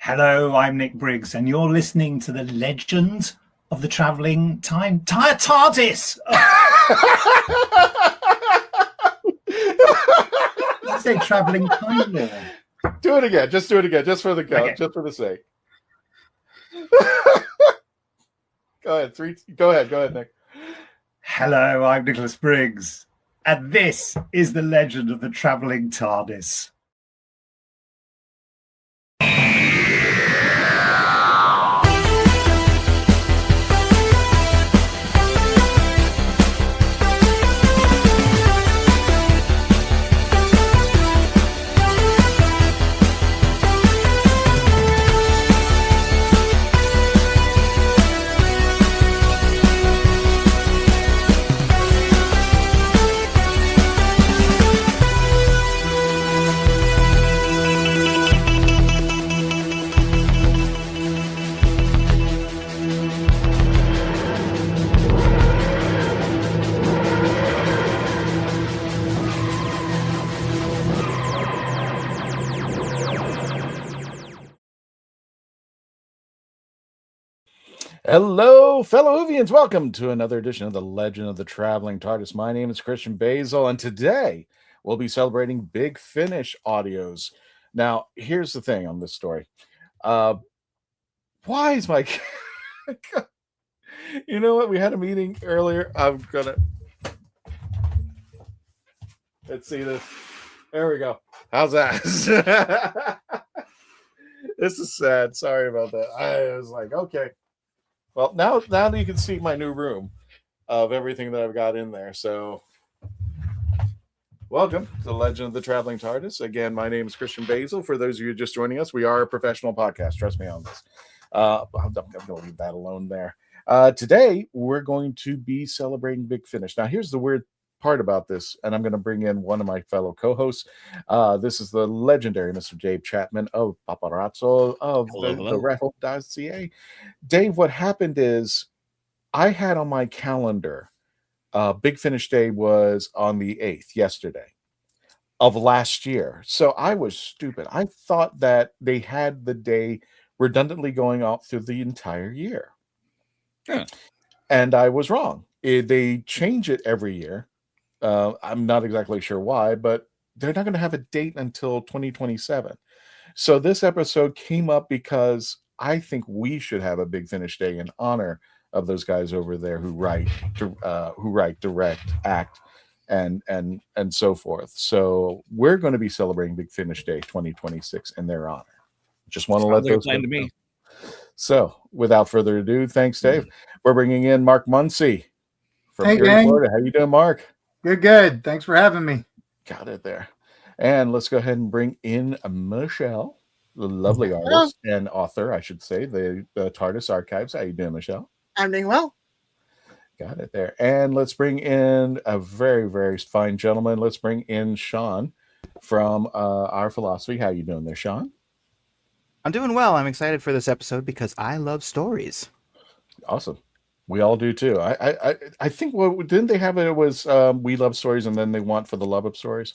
Hello, I'm Nick Briggs, and you're listening to the Legend of the Traveling TARDIS. You say Traveling Time Lord. Do it again. Just do it again. Just for the count. Okay. Just for the sake. Go ahead, Nick. Hello, I'm Nicholas Briggs, and this is the Legend of the Traveling TARDIS. Hello, fellow Uvians. Welcome to another edition of the Legend of the Traveling TARDIS. My name is Christian Basil, and today we'll be celebrating Big Finish audios. Now, here's the thing on this story. Why is my... You know what? We had a meeting earlier. Let's see this. There we go. How's that? This is sad. Sorry about that. I was like, okay. Well, now that you can see my new room of everything that I've got in there. So, welcome to the Legend of the Traveling TARDIS. Again, my name is Christian Basil. For those of you just joining us, we are a professional podcast. Trust me on this. I'm going to leave that alone there. Today, we're going to be celebrating Big Finish. Now, here's the weird part about this, and I'm going to bring in one of my fellow co-hosts. This is the legendary Mr. Dave Chapman of Paparazzo of the Red.ca. Dave, what happened is I had on my calendar Big Finish Day was on the 8th, yesterday of last year. So I was stupid. I thought that they had the day redundantly going out through the entire year. Yeah. And I was wrong. They change it every year. I'm not exactly sure why, but they're not going to have a date until 2027. So this episode came up because I think we should have a Big Finish Day in honor of those guys over there who write, direct, act, and so forth. So we're going to be celebrating Big Finish Day 2026 in their honor. Just want to let those to me. So without further ado, thanks, Dave. We're bringing in Mark Muncy from Hey, here in Florida. How you doing, Mark? Good. Thanks for having me. Got it there. And let's go ahead and bring in Michelle, the lovely artist and author, I should say, the TARDIS Archives. How you doing, Michelle? I'm doing well. Got it there. And let's bring in a very, very fine gentleman. Let's bring in Sean from Our Philosophy. How you doing there, Sean? I'm doing well. I'm excited for this episode because I love stories. Awesome. We all do too. I think what didn't they have it was we love stories and then they want for the love of stories.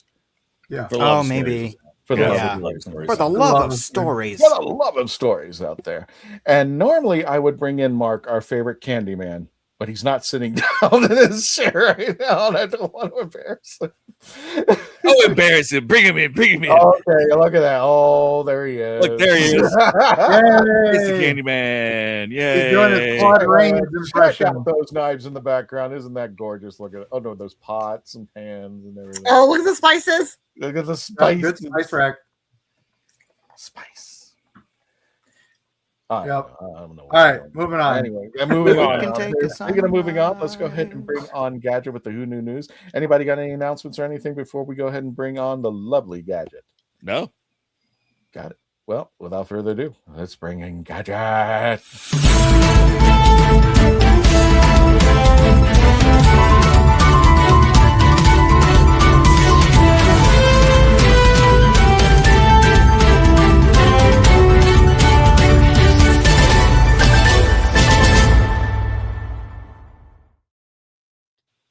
Yeah. Oh, maybe. For the love of stories. For the love of stories. For the love of stories out there. And normally I would bring in Mark, our favorite Candyman, but he's not sitting down in his chair right now, and I don't want to embarrass him. Oh, embarrass him. Bring him in. Bring him in. Okay, look at that. Oh, there he is. Look, there he is. It's the Candyman. Yay. He's doing his Claude Rains impression. Check out those knives in the background. Isn't that gorgeous? Look at it. Oh, no, those pots and pans and everything. Oh, look at the spices. Look at the spice. Good spice rack. Spice. I Yep. don't know. All right, moving on. Anyway, moving We on. can take a Speaking of moving on, let's go ahead and bring sunrise. on Gadget with the Who Knew News. Anybody got any announcements or anything before we go ahead and bring on the lovely Gadget? No. Got it. Well, without further ado, let's bring in Gadget.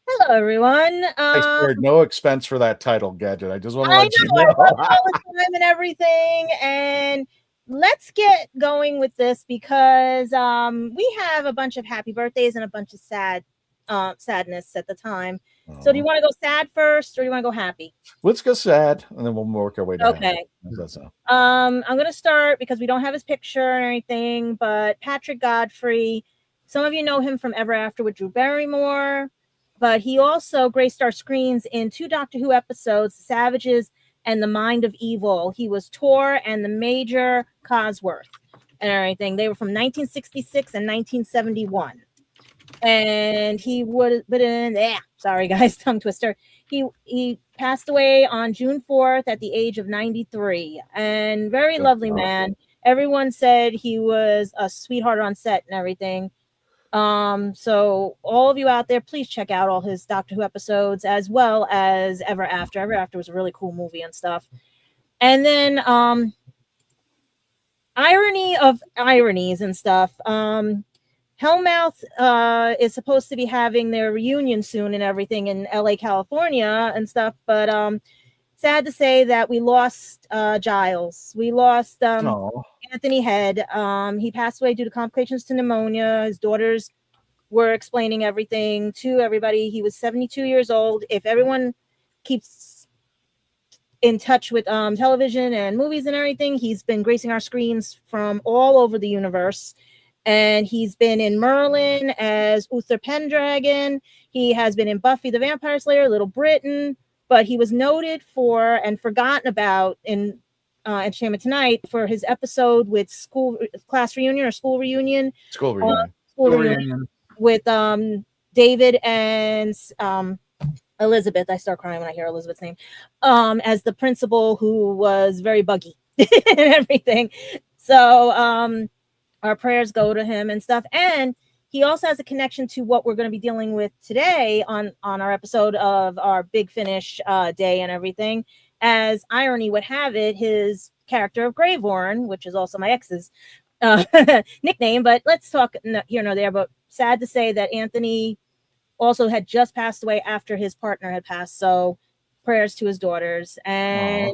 Hello, everyone. I spared no expense for that title, Gadget. I just want to I let you know I know. love it all the time and everything, and let's get going with this because we have a bunch of happy birthdays and a bunch of sadness at the time. So, do you want to go sad first, or do you want to go happy? Let's go sad, and then we'll work our way down. Okay. How's that sound? I'm gonna start because we don't have his picture or anything, but Patrick Godfrey. Some of you know him from Ever After with Drew Barrymore, but he also graced our screens in 2 Doctor Who episodes, Savages and the Mind of Evil. He was Tor and the Major Cosworth and everything. They were from 1966 and 1971. And he would have been sorry guys, tongue twister. He passed away on June 4th at the age of 93, and very lovely man. Everyone said he was a sweetheart on set and everything. So all of you out there, please check out all his Doctor Who episodes as well as Ever After. Ever After was a really cool movie and stuff. And then irony of ironies and stuff. Hellmouth is supposed to be having their reunion soon and everything in LA, California and stuff, but sad to say that we lost Giles. We lost Anthony Head. He passed away due to complications to pneumonia. His daughters were explaining everything to everybody. He was 72 years old. If everyone keeps in touch with television and movies and everything, he's been gracing our screens from all over the universe. And he's been in Merlin as Uther Pendragon. He has been in Buffy the Vampire Slayer, Little Britain. But he was noted for and forgotten about in Entertainment Tonight for his episode with school reunion with David and Elizabeth. I start crying when I hear Elizabeth's name. As the principal who was very buggy and everything. So our prayers go to him and stuff. And he also has a connection to what we're going to be dealing with today on our episode of our Big Finish day and everything. As irony would have it, his character of Graveworn, which is also my ex's nickname, but let's talk here nor there. But sad to say that Anthony also had just passed away after his partner had passed. So prayers to his daughters and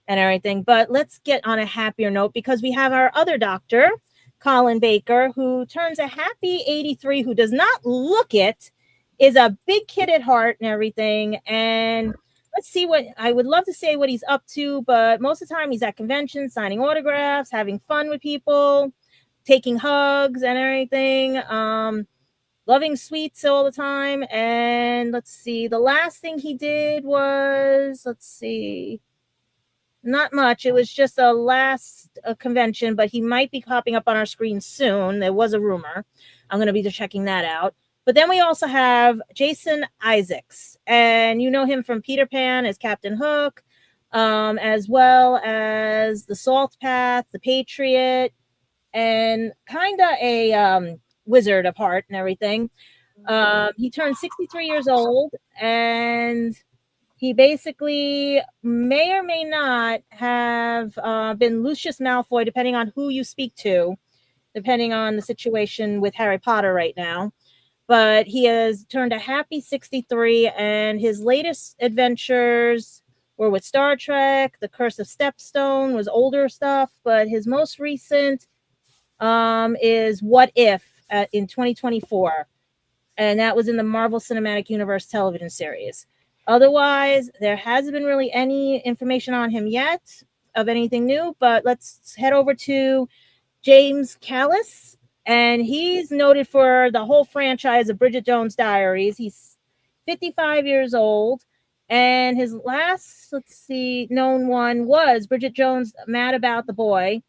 and everything. But let's get on a happier note because we have our other doctor, Colin Baker, who turns a happy 83, who does not look it, is a big kid at heart and everything. And let's see what I would love to say what he's up to, but most of the time he's at conventions, signing autographs, having fun with people, taking hugs and everything. Loving sweets all the time. And let's see, the last thing he did was, not much. It was just a last convention, but he might be popping up on our screen soon. There was a rumor. I'm going to be checking that out. But then we also have Jason Isaacs, and you know him from Peter Pan as Captain Hook, as well as The Salt Path, The Patriot, and kind of a wizard of heart and everything. He turned 63 years old, and he basically may or may not have been Lucius Malfoy, depending on who you speak to, depending on the situation with Harry Potter right now. But he has turned a happy 63, and his latest adventures were with Star Trek. The Curse of Stepstone was older stuff, but his most recent is What If in 2024, and that was in the Marvel Cinematic Universe television series. Otherwise, there hasn't been really any information on him yet of anything new, but let's head over to James Callis, and he's noted for the whole franchise of Bridget Jones' Diaries. He's 55 years old, and his last, known one was Bridget Jones' Mad About the Boy,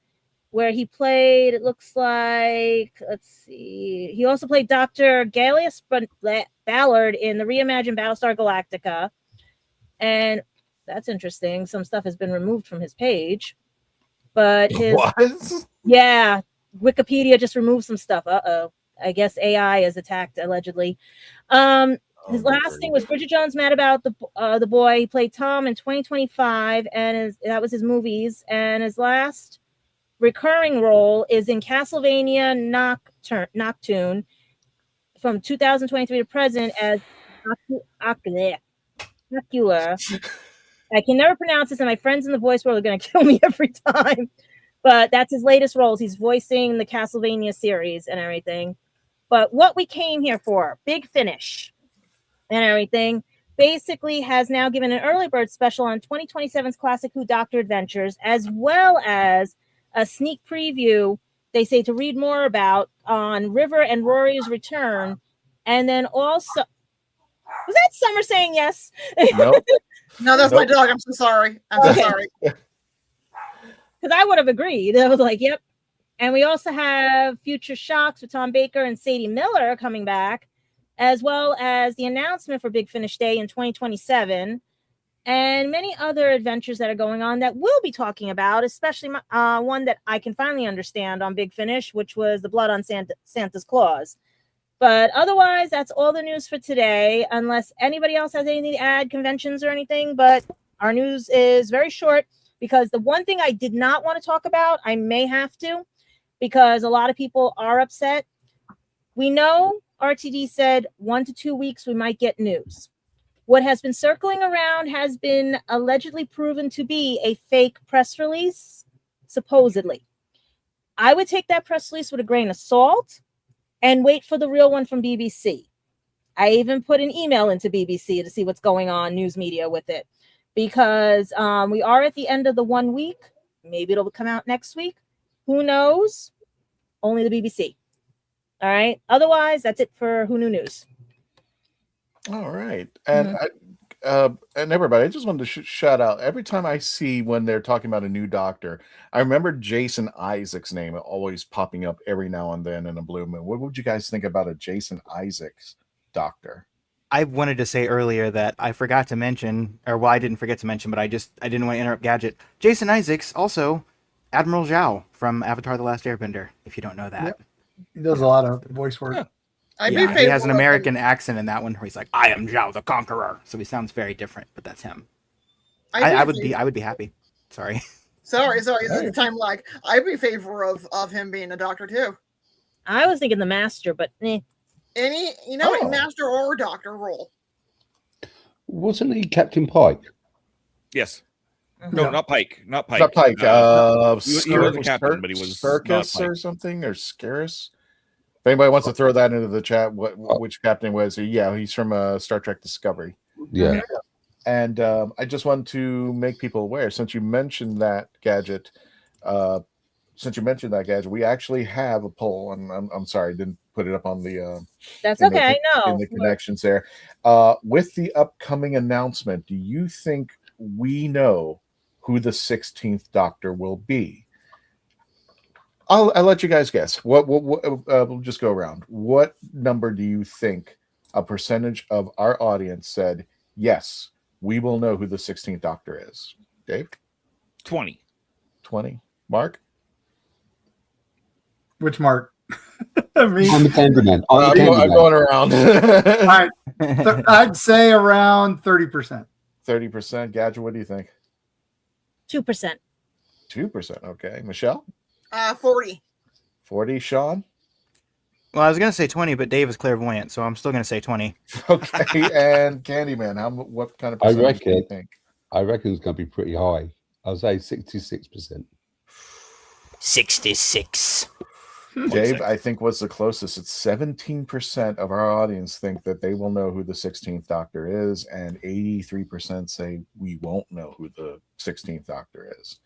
where he played, it looks like, let's see, he also played Dr. Gallius Ballard in the reimagined Battlestar Galactica. And that's interesting. Some stuff has been removed from his page. But yeah, Wikipedia just removed some stuff. Uh-oh. I guess AI is attacked, allegedly. His last thing was Bridget Jones' Mad About the Boy. He played Tom in 2025, and that was his movies. And his last recurring role is in Castlevania Nocturne from 2023 to present as Ocular. I can never pronounce this, and my friends in the voice world are going to kill me every time. But that's his latest roles. He's voicing the Castlevania series and everything. But what we came here for, Big Finish and everything, basically has now given an early bird special on 2027's Classic Who Doctor Adventures, as well as a sneak preview, they say, to read more about on River and Rory's return. And then also, was that Summer saying yes? Nope. No, that's my dog. I'm so sorry. I'm so sorry. Because I would have agreed. I was like, yep. And we also have Future Shocks with Tom Baker and Sadie Miller coming back, as well as the announcement for Big Finish Day in 2027, and many other adventures that are going on that we'll be talking about, especially one that I can finally understand on Big Finish, which was the blood on Santa's claws. But otherwise, that's all the news for today, unless anybody else has anything to add, conventions or anything. But our news is very short, because the one thing I did not want to talk about, I may have to, because a lot of people are upset. We know RTD said 1 to 2 weeks we might get news. What has been circling around has been allegedly proven to be a fake press release, supposedly. I would take that press release with a grain of salt and wait for the real one from BBC. I even put an email into BBC to see what's going on, news media, with it, because we are at the end of the 1 week. Maybe it'll come out next week. Who knows? Only the BBC. All right. Otherwise, that's it for Who Knew News. All right. And and everybody, I just wanted to shout out, every time I see when they're talking about a new doctor, I remember Jason Isaacs' name always popping up every now and then in a blue moon. What would you guys think about a Jason Isaacs doctor? I wanted to say earlier that I forgot to mention, or well, I didn't forget to mention, but I didn't want to interrupt Gadget. Jason Isaacs, also Admiral Zhao from Avatar: The Last Airbender, if you don't know that. Yep. He does a lot of voice work. Yeah. He has an American accent in that one where he's like, I am Zhao the Conqueror. So he sounds very different, but that's him. I would be happy. Sorry. Sorry. Time lag. I'd be in favor of him being a doctor too. I was thinking the Master, but Any master or doctor role. Wasn't he Captain Pike? Yes. No, not Pike. Not Pike. Not Pike. He was a captain, but he was Circus or something, or Scarus. If anybody wants to throw that into the chat, which captain was he? Yeah, he's from Star Trek Discovery. Yeah. And I just want to make people aware, since you mentioned that gadget, we actually have a poll. And I'm sorry, I didn't put it up on the. That's okay. In the connections there, with the upcoming announcement, do you think we know who the 16th Doctor will be? I'll let you guys guess. We'll just go around. What number do you think a percentage of our audience said, yes, we will know who the 16th Doctor is? Dave? 20. 20. Mark? Which Mark? I mean, I'm the Candyman. I'm going around. I'd say around 30%. 30%. Gadget, what do you think? 2%. 2%. Okay. Michelle? 40. 40. Sean? Well, I was going to say 20, but Dave is clairvoyant, so I'm still going to say 20. Okay. And Candyman, what kind of percentage do you think? I reckon it's going to be pretty high. I'll say 66%. 66. Dave, I think was the closest. It's 17% of our audience think that they will know who the 16th Doctor is, and 83% say we won't know who the 16th Doctor is.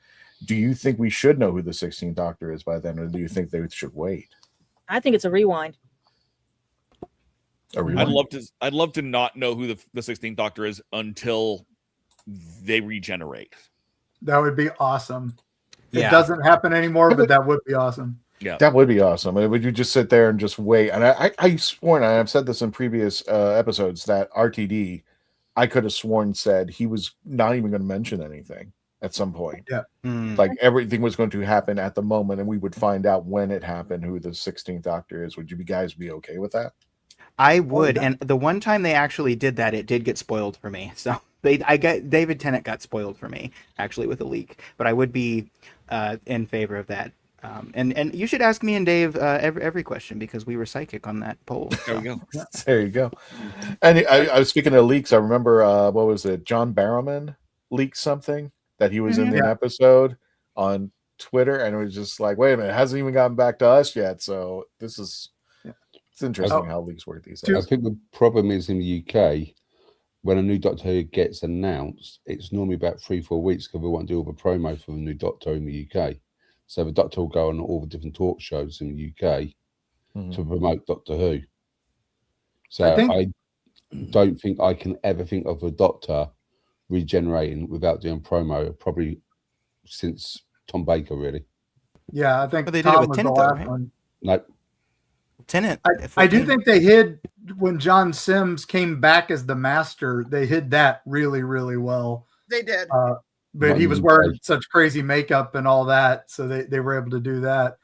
Do you think we should know who the 16th Doctor is by then, or do you think they should wait? I think it's a rewind. I'd love to not know who the 16th Doctor is until they regenerate. That would be awesome. It doesn't happen anymore, but that would be awesome. Yeah. That would be awesome. Would you just sit there and just wait? And I sworn, and I've said this in previous episodes, that RTD, I could have sworn said he was not even going to mention anything at some point. Yeah. Like everything was going to happen at the moment, and we would find out when it happened who the 16th Doctor is. Would you guys be okay with that? I would, and the one time they actually did that, it did get spoiled for me. So David Tennant got spoiled for me actually with a leak, but I would be in favor of that. And you should ask me and Dave every question because we were psychic on that poll. There we go. There you go. And I was speaking of leaks. I remember what was it? John Barrowman leaked something that he was in the episode on Twitter, and it was just like, wait a minute, it hasn't even gotten back to us yet. So this is it's interesting how leaks work these days. I think the problem is in the UK, when a new Doctor Who gets announced, it's normally about 3-4 weeks because we want to do all the promo for the new Doctor in the UK. So the Doctor will go on all the different talk shows in the UK to promote Doctor Who. So I don't think I can ever think of a Doctor regenerating without doing promo, probably since Tom Baker, really. Yeah, I think But they did it Tom with was the Tennant, though, last right? one. No, Tennant. I do think they hid when John Sims came back as the Master. They hid that really, really well. They did. But he was wearing such crazy makeup and all that, so they were able to do that.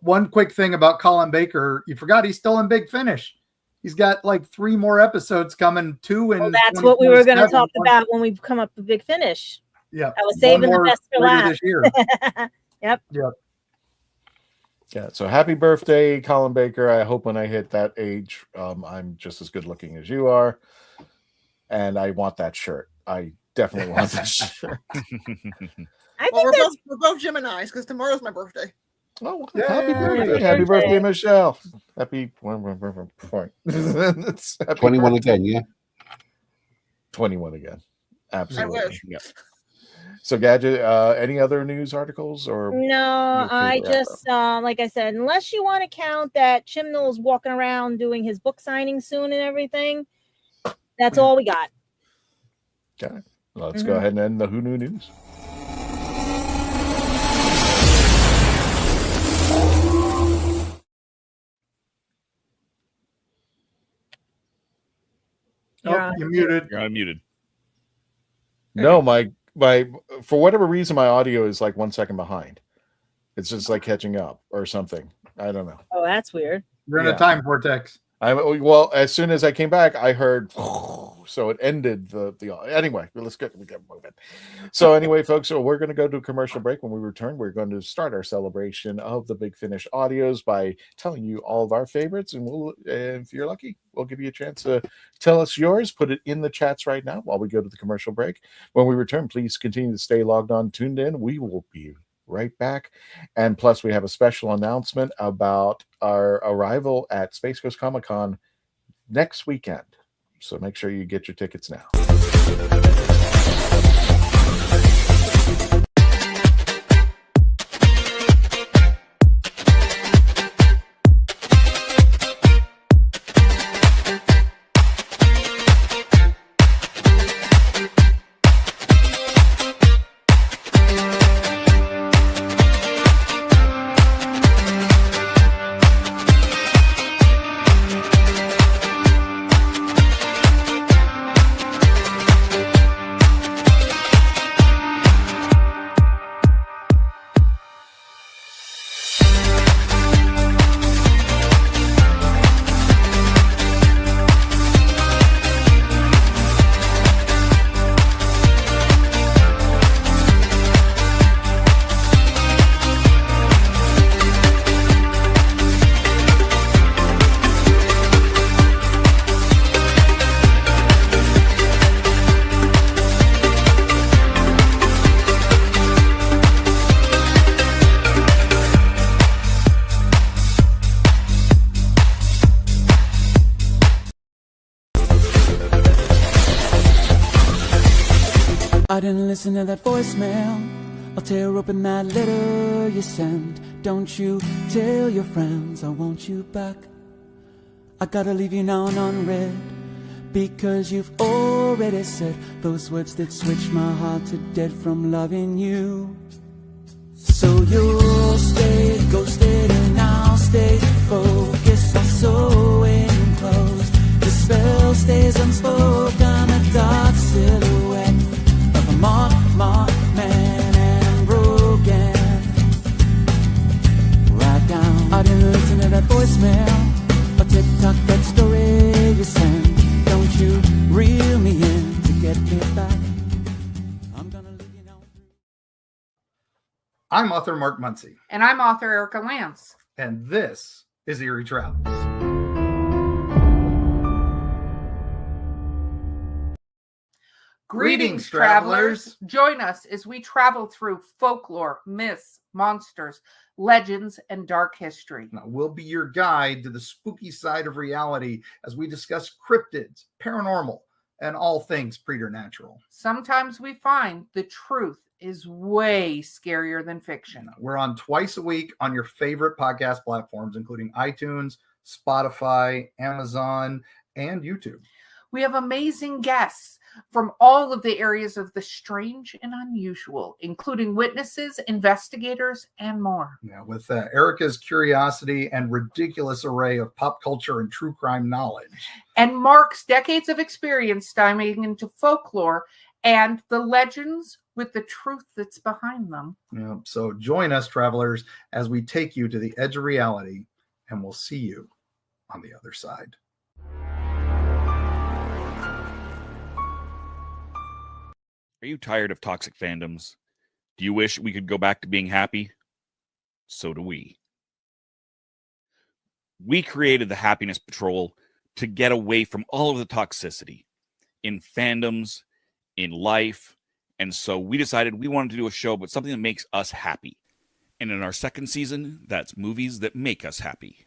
One quick thing about Colin Baker, you forgot he's still in Big Finish. He's got like 3 more episodes coming. 2 and that's what we were going to talk about when we come up with Big Finish. Yeah, I was saving the best for last this year. Yep. Yeah, so happy birthday, Colin Baker. I hope when I hit that age, I'm just as good looking as you are. And I want that shirt. I definitely want that shirt. We're both Geminis because tomorrow's my birthday. Oh, happy birthday. Happy birthday, Michelle. Happy 21 again, yeah? 21 again. Absolutely. I wish. Yeah. So, Gadget, any other news articles or no? I just like I said, unless you want to count that Chimnall's walking around doing his book signing soon and everything, that's all we got. Okay, let's go ahead and end the Who Knew News. You're muted. You're unmuted. No, my for whatever reason, my audio is like 1 second behind. It's just like catching up or something. I don't know. Oh, that's weird. You're in a time vortex. Well, as soon as I came back, I heard, so it ended the anyway. Let's get moving. So anyway, folks, so we're going to go to a commercial break. When we return, we're going to start our celebration of the Big Finish audios by telling you all of our favorites, and we'll, if you're lucky, we'll give you a chance to tell us yours. Put it in the chats right now while we go to the commercial break. When we return, please continue to stay logged on, tuned in. We will be right back. And plus, we have a special announcement about our arrival at Space Coast Comic-Con next weekend. So make sure you get your tickets now. I didn't listen to that voicemail. I'll tear open that letter you sent. Don't you tell your friends I want you back. I gotta leave you now and unread, because you've already said those words that switch my heart to dead from loving you. So you'll stay ghosted and I'll stay focused. I'll sew in clothes. The spell stays unspoken. A dark silhouette of a moth man, and I'm broken. Right down. I didn't listen to that voicemail or TikTok that story you sent. Don't you reel me in to get me back. I'm gonna leave you now. I'm author Mark Muncy, And I'm author Erica Lance. and this is Eerie Travels. Greetings, travelers. Join us as we travel through folklore, myths, monsters, legends, and dark history. Now, we'll be your guide to the spooky side of reality as we discuss cryptids, paranormal, and all things preternatural. Sometimes we find the truth is way scarier than fiction. We're on twice a week on your favorite podcast platforms, including iTunes, Spotify, Amazon, and YouTube. We have amazing guests from all of the areas of the strange and unusual, including witnesses, investigators, and more. Now, with Erica's curiosity and ridiculous array of pop culture and true crime knowledge. And Mark's decades of experience diving into folklore and the legends with the truth that's behind them. Yeah, so join us, travelers, as we take you to the edge of reality, and we'll see you on the other side. Are you tired of toxic fandoms? Do you wish we could go back to being happy? So do we. We created the Happiness Patrol to get away from all of the toxicity in fandoms, in life, and so we decided we wanted to do a show about something that makes us happy. And in our second season, that's movies that make us happy.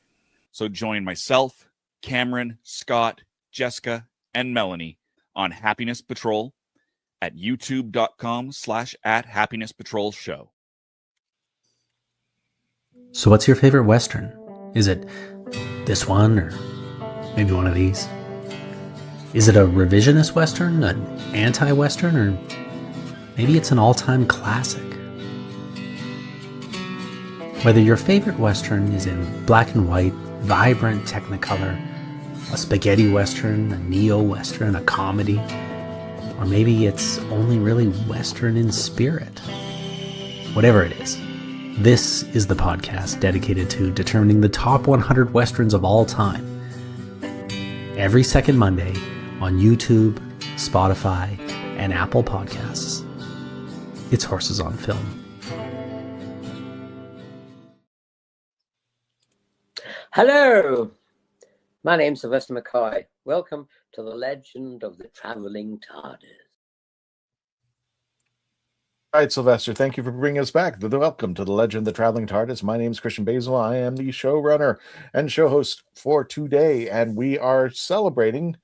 So join myself, Cameron, Scott, Jessica, and Melanie on Happiness Patrol at youtube.com/@happinesspatrolshow. So what's your favorite Western? Is it this one or maybe one of these? Is it a revisionist Western, an anti-Western, or maybe it's an all-time classic? Whether your favorite Western is in black and white, vibrant Technicolor, a spaghetti Western, a neo-Western, a comedy, or maybe it's only really Western in spirit. Whatever it is, this is the podcast dedicated to determining the top 100 Westerns of all time. Every second Monday on YouTube, Spotify, and Apple Podcasts. It's Horses on Film. Hello, my name's Sylvester McCoy. Welcome to the Legend of the Traveling TARDIS. All right, Sylvester, thank you for bringing us back. Welcome to the Legend of the Traveling TARDIS. My name is Christian Basil. I am the showrunner and show host for today, and we are celebrating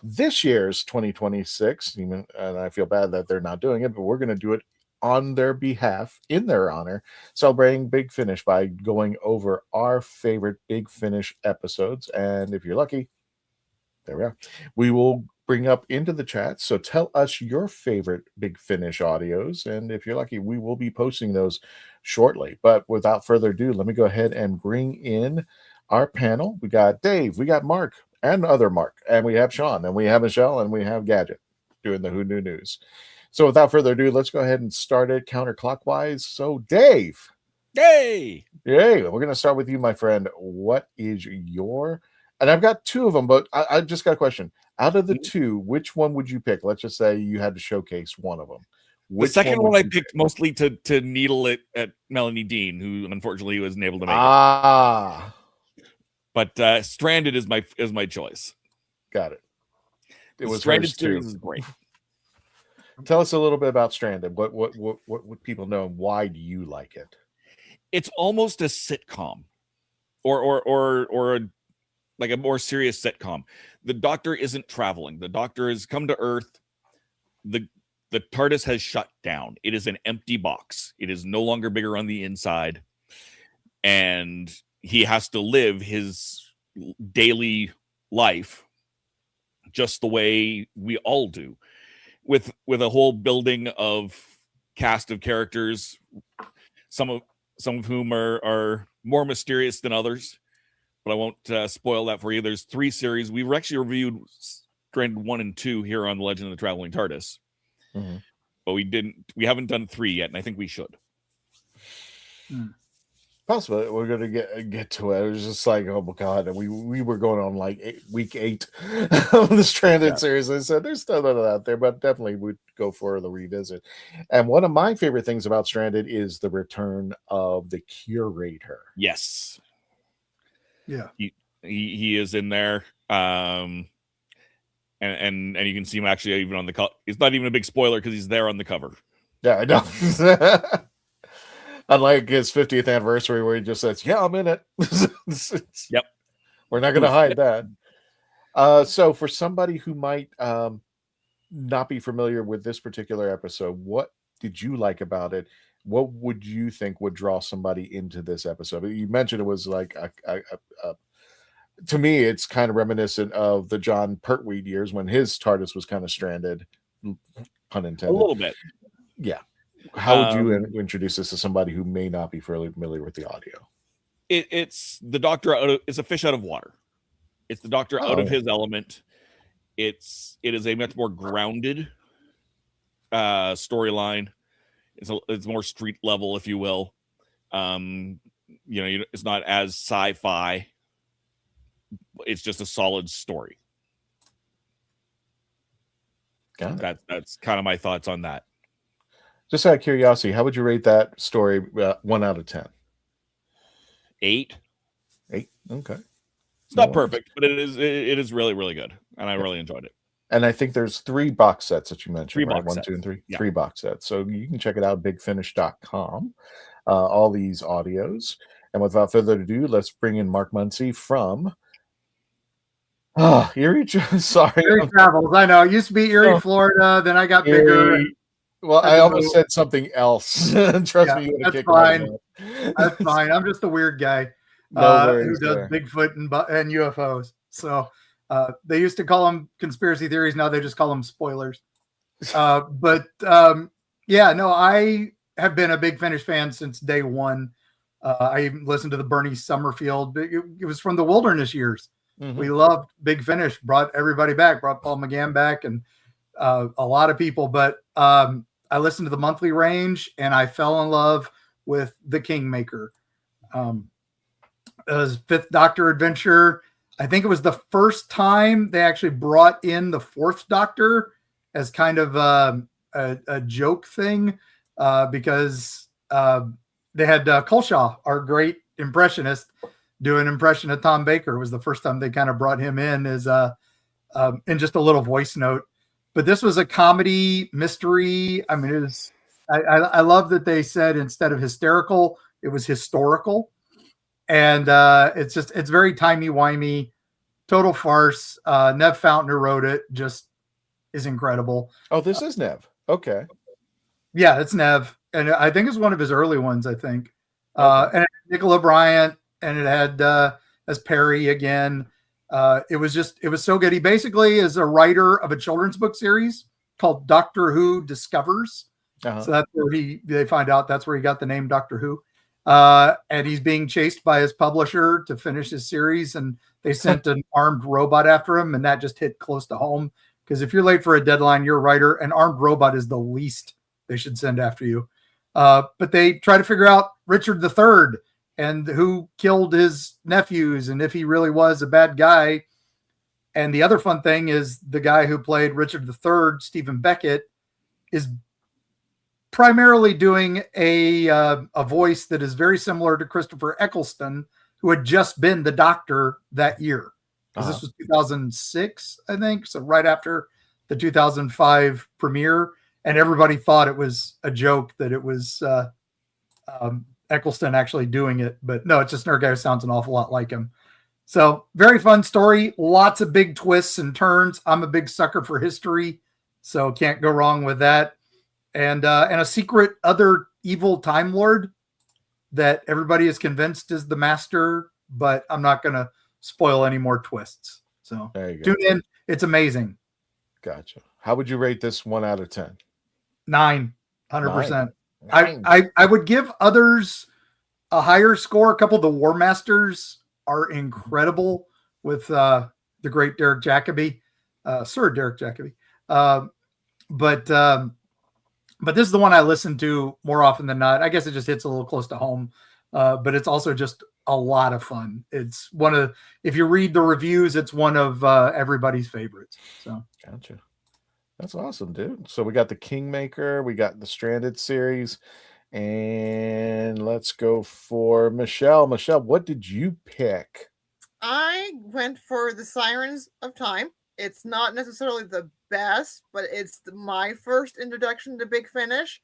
this year's 2026. And I feel bad that they're not doing it, but we're going to do it on their behalf, in their honor, celebrating Big Finish by going over our favorite Big Finish episodes. And if you're lucky, there we are. We will bring up into the chat. So tell us your favorite Big Finish audios. And if you're lucky, we will be posting those shortly. But without further ado, let me go ahead and bring in our panel. We got Dave, we got Mark, and other Mark, and we have Sean, and we have Michelle, and we have Gadget doing the Who Knew News. So without further ado, let's go ahead and start it counterclockwise. So Dave. Yay! Yay! We're going to start with you, my friend. What is your... And I've got two of them, but I just got a question. Out of the two, which one would you pick? Let's just say you had to showcase one of them. The second one I picked mostly to needle it at Melanie Dean, who unfortunately wasn't able to make it. But Stranded is my choice. Got it. It was Stranded series is great. Tell us a little bit about Stranded. What would people know, and why do you like it? It's almost a sitcom, or like a more serious sitcom. The Doctor isn't traveling. The Doctor has come to Earth. The TARDIS has shut down. It is an empty box. It is no longer bigger on the inside, and he has to live his daily life just the way we all do, with a whole building of cast of characters. Some of some of whom are more mysterious than others, but I won't spoil that for you. There's 3 series. We've actually reviewed Stranded 1 and 2 here on The Legend of the Traveling TARDIS. Mm-hmm. But we haven't done 3 yet, and I think we should. Possibly we're gonna get to it. It was just like, oh my god, and we were going on like week 8 of the Stranded series. I said there's still none of that out there, but definitely would go for the revisit. And one of my favorite things about Stranded is the return of the curator. Yes. Yeah. He is in there. And you can see him actually even on the cover. It's not even a big spoiler because he's there on the cover. Yeah, I know. Unlike his 50th anniversary where he just says, yeah, I'm in it. Yep. We're not going to hide that. So for somebody who might not be familiar with this particular episode, what did you like about it? What would you think would draw somebody into this episode? You mentioned it was like to me, it's kind of reminiscent of the John Pertwee years when his TARDIS was kind of stranded, pun intended. A little bit. Yeah. How would you introduce this to somebody who may not be fairly familiar with the audio? It's the Doctor it's a fish out of water. It's the Doctor out of his element. It is a much more grounded storyline. It's more street level, if you will. It's not as sci-fi. It's just a solid story. That's kind of my thoughts on that. Just out of curiosity, how would you rate that story 1 out of 10? 8. 8. Okay. It's not perfect, but it is really, really good. And I really enjoyed it. And I think there's 3 box sets that you mentioned, 3 right? box 1, sets. 2, and 3. Yeah. 3 box sets. So you can check it out, bigfinish.com. All these audios. And without further ado, let's bring in Mark Muncy from Erie. Sorry. Erie Travels. I know. It used to be Erie, Florida. Then I got bigger. Well, I almost said something else. Trust me, that's fine. That's fine. I'm just a weird guy who does Bigfoot and UFOs. So they used to call them conspiracy theories. Now they just call them spoilers. I have been a Big Finish fan since day one. I even listened to the Bernie Summerfield. It was from the Wilderness years. Mm-hmm. We loved Big Finish. Brought everybody back. Brought Paul McGann back and a lot of people. But I listened to the monthly range and I fell in love with the Kingmaker. It was 5th Doctor adventure. I think it was the first time they actually brought in the 4th Doctor as kind of a joke thing because they had Colshaw, our great impressionist, do an impression of Tom Baker. It was the first time they kind of brought him in as in just a little voice note. But this was a comedy mystery. I mean, I love that they said instead of hysterical, it was historical. And it's very timey-wimey, total farce. Nev Fountain, who wrote it, just is incredible. Oh, this is Nev. Okay. Yeah, it's Nev. And I think it's one of his early ones, I think. And it had Nicola Bryant, and it had as Perry again. It was so good. He basically is a writer of a children's book series called Doctor Who Discovers. So that's where they find out that's where he got the name Doctor Who. And he's being chased by his publisher to finish his series. And they sent an armed robot after him. And that just hit close to home. Because if you're late for a deadline, you're a writer. An armed robot is the least they should send after you. But they try to figure out Richard III and who killed his nephews and if he really was a bad guy. And the other fun thing is the guy who played Richard III, Stephen Beckett, is primarily doing a voice that is very similar to Christopher Eccleston, who had just been the Doctor that year. Because this was 2006, I think. So right after the 2005 premiere. And everybody thought it was a joke that it was Eccleston actually doing it. But no, it's just another guy who sounds an awful lot like him. So very fun story. Lots of big twists and turns. I'm a big sucker for history, so can't go wrong with that. And a secret other evil Time Lord that everybody is convinced is the master, but I'm not going to spoil any more twists. So tune in. It's amazing. Gotcha. How would you rate this 1 out of 10? 9, 100%. I would give others a higher score. A couple of the War Masters are incredible with the great Derek Jacobi, Sir Derek Jacobi. But this is the one I listen to more often than not. I guess it just hits a little close to home, but it's also just a lot of fun. It's one of, if you read the reviews, it's one of everybody's favorites. So gotcha. That's awesome, dude. So we got the Kingmaker, we got the Stranded series, and let's go for Michelle. Michelle, what did you pick? I went for the Sirens of Time. It's not necessarily the best, but it's my first introduction to Big Finish.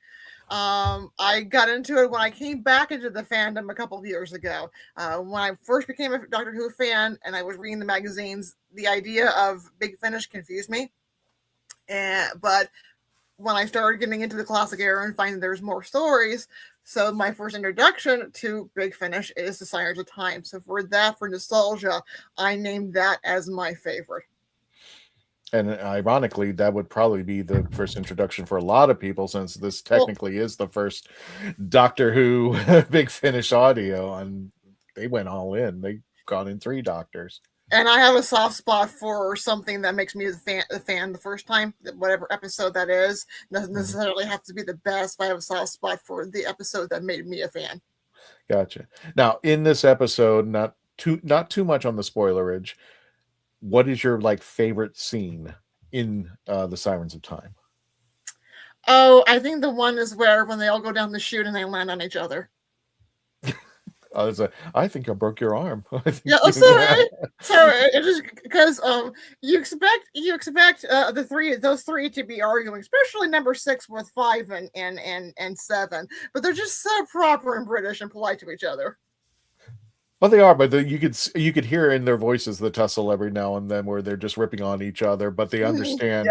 I got into it when I came back into the fandom a couple of years ago. When I first became a Doctor Who fan and I was reading the magazines, the idea of Big Finish confused me. But when I started getting into the classic era and finding there's more stories, so my first introduction to Big Finish is the Sirens of Time. So for nostalgia, I named that as my favorite. And ironically, that would probably be the first introduction for a lot of people, since this technically is the first Doctor Who Big Finish audio, and they went all in. They got in 3 Doctors. And I have a soft spot for something that makes me a fan the first time, whatever episode that is. Doesn't necessarily have to be the best, but I have a soft spot for the episode that made me a fan. Gotcha. Now, in this episode, not too much on the spoilerage, what is your favorite scene in the Sirens of Time? Oh, I think the one is where when they all go down the chute and they land on each other. I think I broke your arm. Yeah, sorry. It's just because you expect those three to be arguing, especially number 6 with 5 and 7, but they're just so proper and British and polite to each other. Well, they are, but you could hear in their voices the tussle every now and then where they're just ripping on each other, but they understand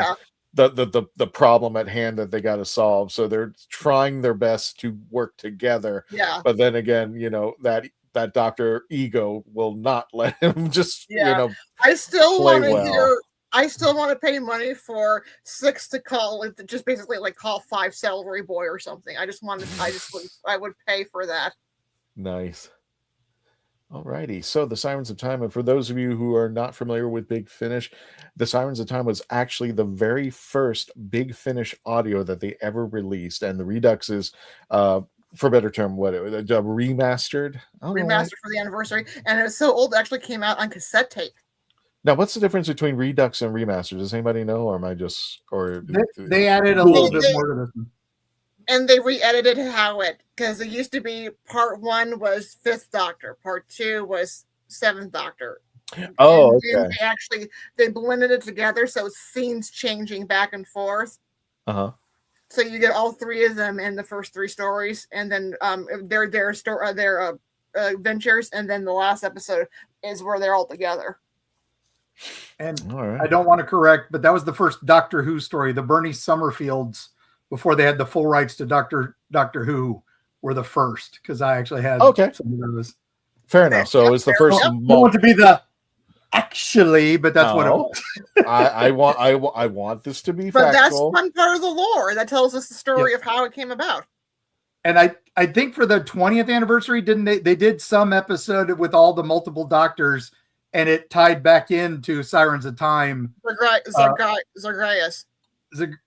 the problem at hand that they got to solve, so they're trying their best to work together. Yeah. But then again, that Doctor ego will not let him just I still want to well. hear. I still want to pay money for 6 to call it, just basically call 5 Celery Boy or something. I would pay for that. Nice. Alrighty, so the Sirens of Time, and for those of you who are not familiar with Big Finish, the Sirens of Time was actually the very first Big Finish audio that they ever released, and the Redux is, for better term, remastered? Remastered for the anniversary, and it's so old it actually came out on cassette tape. Now, what's the difference between Redux and remastered? Does anybody know, or am I just, or they added a little bit more to this one. And they re-edited because it used to be part 1 was 5th Doctor, part 2 was 7th Doctor. Oh, okay. They blended it together, so scenes changing back and forth. Uh-huh. So you get all 3 of them in the first 3 stories, and then their adventures, and then the last episode is where they're all together. And right. I don't want to correct, but that was the first Doctor Who story. The Bernie Summerfields, before they had the full rights to Doctor Who, were the first, because I actually had some of those. Fair enough. So it's the first. I want to be the actually, but that's what it was. I want this to be but factual. That's one part of the lore that tells us the story of how it came about. And I think for the 20th anniversary, didn't they did some episode with all the multiple doctors, and it tied back into Sirens of Time. Zagreus.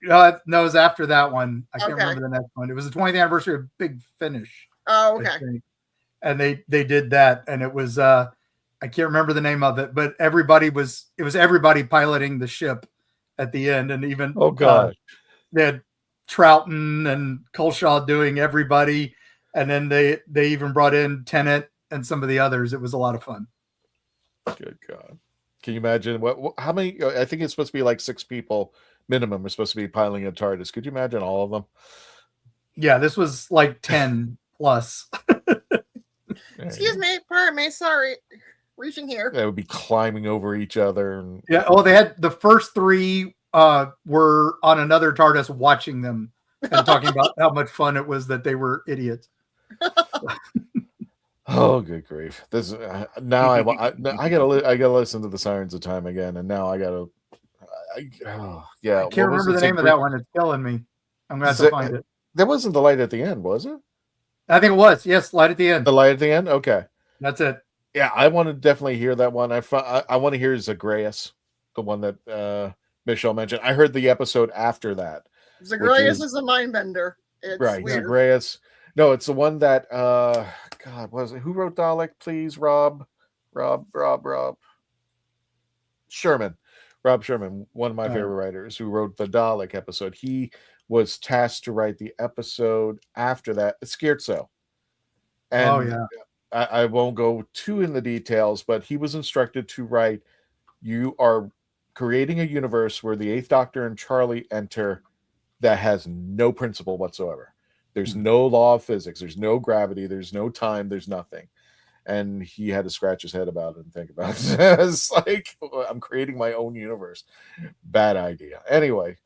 No, it was after that one. I can't remember the next one. It was the 20th anniversary of Big Finish. Oh, okay. And they did that, and it was I can't remember the name of it, but everybody piloting the ship at the end, and even they had Troughton and Culshaw doing everybody, and then they even brought in Tennant and some of the others. It was a lot of fun. Good God. Can you imagine how many? I think it's supposed to be 6 people minimum are supposed to be piloting a TARDIS. Could you imagine all of them? Yeah, this was 10 plus. Excuse me, pardon me, sorry. Reaching here. They would be climbing over each other. Yeah, they had the first 3 were on another TARDIS watching them and talking about how much fun it was that they were idiots. Oh, good grief! This now I gotta listen to the Sirens of Time again, and now I gotta. I can't remember the name of that one. It's killing me. I'm gonna have to find it. That wasn't the light at the end, was it? I think it was. Yes, light at the end. The light at the end. Okay, That's it. yeah, I want to definitely hear that one. I want to hear Zagreus, the one that Michelle mentioned. I heard the episode after that. Zagreus is a mind bender. It's Right, weird. Zagreus. No, it's the one that God, was it? Who wrote Dalek? Please, Rob Sherman. Rob Sherman, one of my favorite writers, who wrote the Dalek episode. He was tasked to write the episode after that, Scherzo. And I won't go too in the details, but he was instructed to write, you are creating a universe where the Eighth Doctor and Charlie enter that has no principle whatsoever. There's no law of physics. There's no gravity. There's no time. There's nothing. And he had to scratch his head about it and think about it. It's like, I'm creating my own universe. Bad idea. Anyway,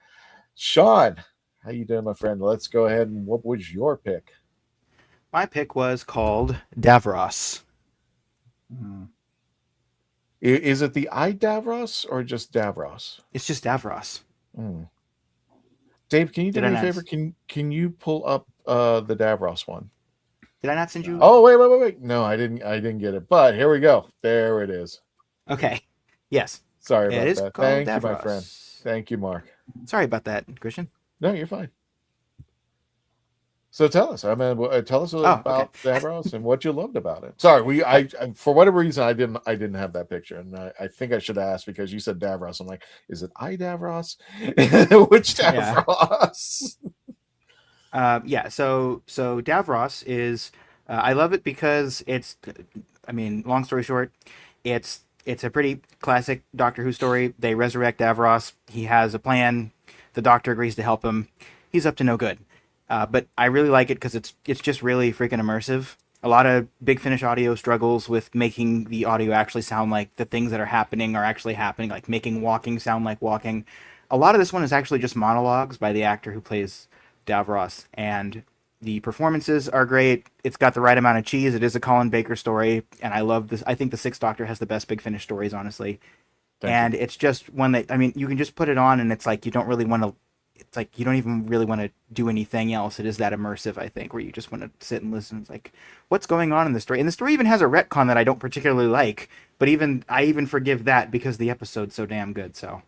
Sean, how you doing, my friend? Let's go ahead and what was your pick? My pick was called Davros. Is it the I Davros or just Davros? It's just Davros. Dave, can you do me a favor? Can you pull up the Davros one? Did I not send you? Oh, wait. No, I didn't get it. But here we go. There it is. Okay. Yes. Sorry about It is that. called Thank you, my Davros. friend. Thank you, Mark. Sorry about that, Christian. No, you're fine. So tell us. Tell us about Davros and what you loved about it. Sorry, I for whatever reason I didn't have that picture, and I think I should ask because you said Davros. I'm like, is it I Davros? Which Davros? So Davros is. I love it because it's. I mean, long story short, it's a pretty classic Doctor Who story. They resurrect Davros. He has a plan. The Doctor agrees to help him. He's up to no good. But I really like it because it's just really freaking immersive. A lot of Big Finish audio struggles with making the audio actually sound like the things that are happening are actually happening, like making walking sound like walking. A lot of this one is actually just monologues by the actor who plays Davros, and the performances are great. It's got the right amount of cheese. It is a Colin Baker story, and I love this. I think the Sixth Doctor has the best Big Finish stories, honestly. Thank you. It's just one that, I mean, you can just put it on and it's like you don't really want to. It's like you don't even really want to do anything else. It is that immersive, I think, where you just want to sit and listen. It's like, what's going on in the story? And the story even has a retcon that I don't particularly like, but I even forgive that because the episode's so damn good. So,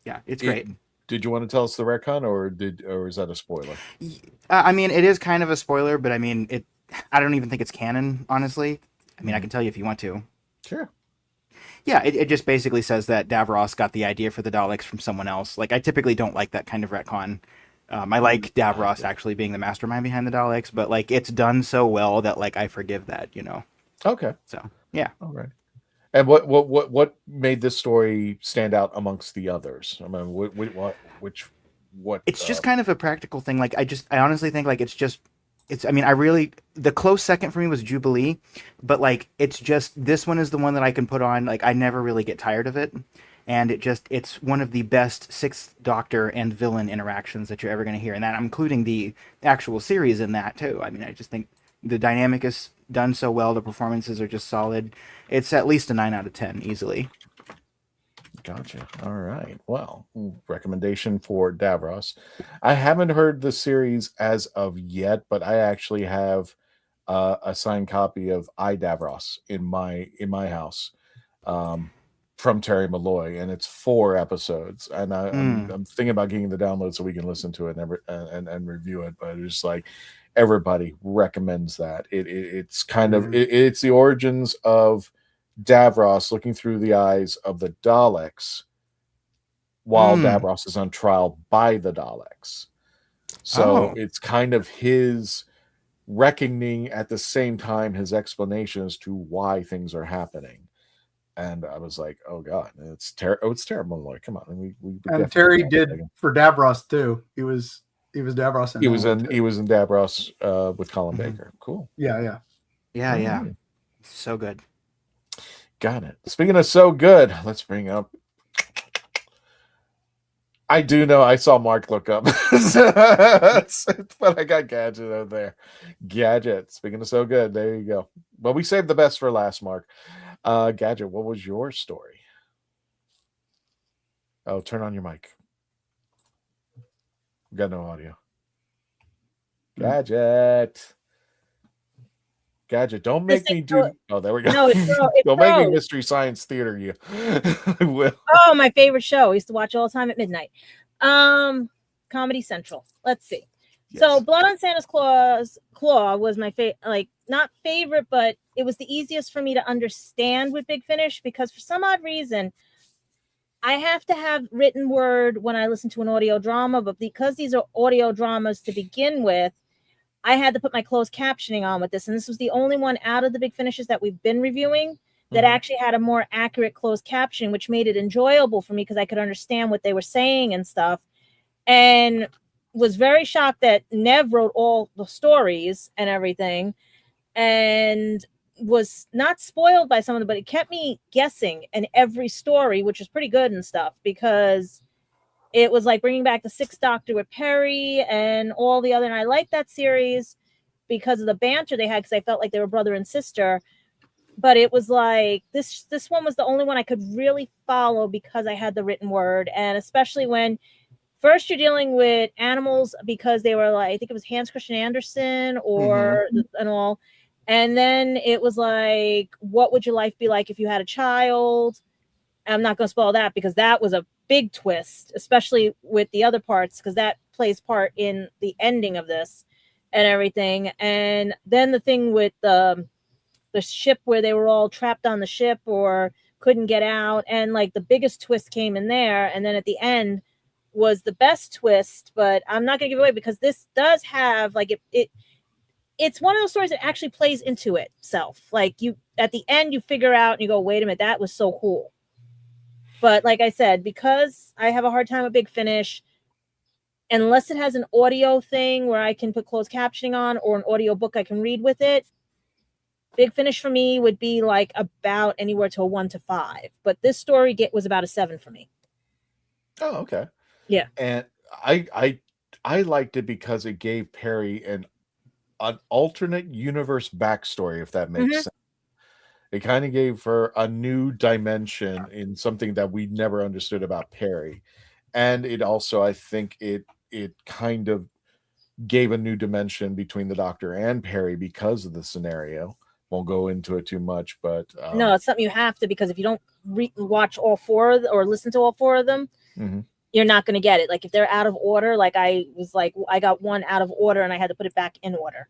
yeah, it's great. Did you want to tell us the retcon, or is that a spoiler? I mean, it is kind of a spoiler, but I mean, I don't even think it's canon, honestly. I mean, I can tell you if you want to. Sure. Yeah, it just basically says that Davros got the idea for the Daleks from someone else. Like, I typically don't like that kind of retcon. I like Davros actually being the mastermind behind the Daleks, but, like, it's done so well that, like, I forgive that, you know? Okay. So, yeah. All right. And what made this story stand out amongst the others? I mean, what? It's just kind of a practical thing. Like, I honestly think, like, the close second for me was Jubilee, but like it's just this one is the one that I can put on. Like I never really get tired of it, and it's one of the best Sixth Doctor and villain interactions that you're ever going to hear, and that I'm including the actual series in that too. I mean, I just think the dynamic is done so well. The performances are just solid. It's at least a 9 out of 10 easily. Gotcha. All right. Well, recommendation for Davros. I haven't heard the series as of yet, but I actually have a signed copy of I Davros in my house from Terry Malloy, and it's 4 episodes. And I'm thinking about getting the download so we can listen to it and review it. But it's like everybody recommends that. It's kind of it's the origins of Davros looking through the eyes of the Daleks while Davros is on trial by the Daleks. So it's kind of his reckoning at the same time his explanation as to why things are happening. And I was like, oh God, it's terrible. Like, come on. And Terry did for Davros too. He was Davros in he was in Davros with Colin Baker. Cool. Yeah. So good. Got it. Speaking of so good, let's bring up. I do know I saw Mark look up, but I got Gadget out there. Gadget. Speaking of so good, there you go. Well, we saved the best for last, Mark. Gadget, what was your story? Oh, turn on your mic. We got no audio. Gadget. Gadget. Don't make me do. Oh, there we go. No, it's Don't make me Rose. Mystery Science Theater you. I will. Oh, my favorite show. I used to watch all the time at midnight. Comedy Central. Let's see. Yes. So Blood on Santa's Claw was my favorite, like not favorite, but it was the easiest for me to understand with Big Finish because for some odd reason, I have to have written word when I listen to an audio drama, but because these are audio dramas to begin with, I had to put my closed captioning on with this. And this was the only one out of the Big Finishes that we've been reviewing that actually had a more accurate closed caption, which made it enjoyable for me because I could understand what they were saying and stuff. And was very shocked that Nev wrote all the stories and everything and was not spoiled by some of them, but it kept me guessing in every story, which is pretty good and stuff because it was like bringing back the Sixth Doctor with Perry and all the other. And I liked that series because of the banter they had because I felt like they were brother and sister. But it was like this one was the only one I could really follow because I had the written word. And especially when first you're dealing with animals because they were like, I think it was Hans Christian Andersen or and all. And then it was like, what would your life be like if you had a child? I'm not going to spoil that because that was a big twist, especially with the other parts, because that plays part in the ending of this and everything. And then the thing with the ship where they were all trapped on the ship or couldn't get out. And like the biggest twist came in there. And then at the end was the best twist, but I'm not going to give away because this does have like it's one of those stories that actually plays into itself. Like you, at the end, you figure out and you go, wait a minute, that was so cool. But like I said, because I have a hard time with Big Finish, unless it has an audio thing where I can put closed captioning on or an audio book I can read with it, Big Finish for me would be like about anywhere to a 1 to 5. But this story was about a 7 for me. Oh, okay. Yeah. And I liked it because it gave Perry an alternate universe backstory, if that makes sense. It kind of gave her a new dimension in something that we never understood about Perry. And it also, I think it kind of gave a new dimension between the Doctor and Perry because of the scenario. Won't go into it too much, but no, it's something you have to, because if you don't watch all 4 or listen to all 4 of them, you're not going to get it. Like if they're out of order, like I got one out of order and I had to put it back in order.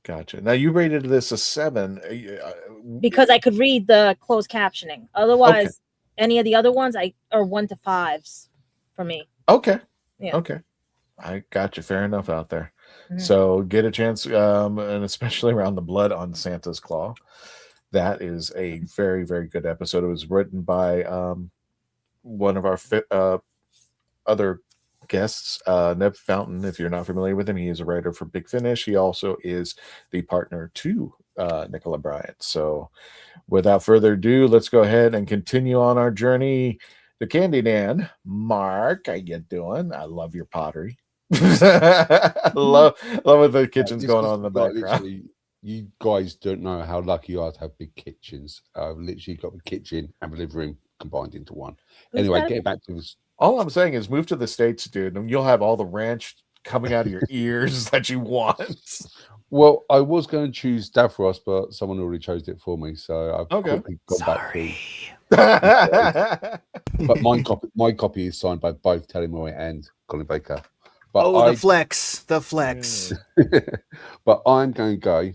Gotcha. Now you rated this a 7 because I could read the closed captioning. Otherwise, any of the other ones are 1 to 5s for me. Okay. Yeah. Okay. I got you. Fair enough out there. So get a chance, and especially around the blood on Santa's Claw. That is a very, very good episode. It was written by one of our other guests, Neb Fountain. If you're not familiar with him, he is a writer for Big Finish. He also is the partner to Nicola Bryant. So without further ado, let's go ahead and continue on our journey to Candyland. Mark, how you doing? I love your pottery. love what the kitchen's going on in the background. You guys don't know how lucky you are to have big kitchens. I've literally got the kitchen and the living room combined into one. Anyway, get back to this. All I'm saying is move to the States, dude, and you'll have all the ranch coming out of your ears that you want. Well, I was going to choose Davros, but someone already chose it for me, so I've quickly gone back to. But my copy is signed by both Telly Moy and Colin Baker. But the flex. But I'm going to go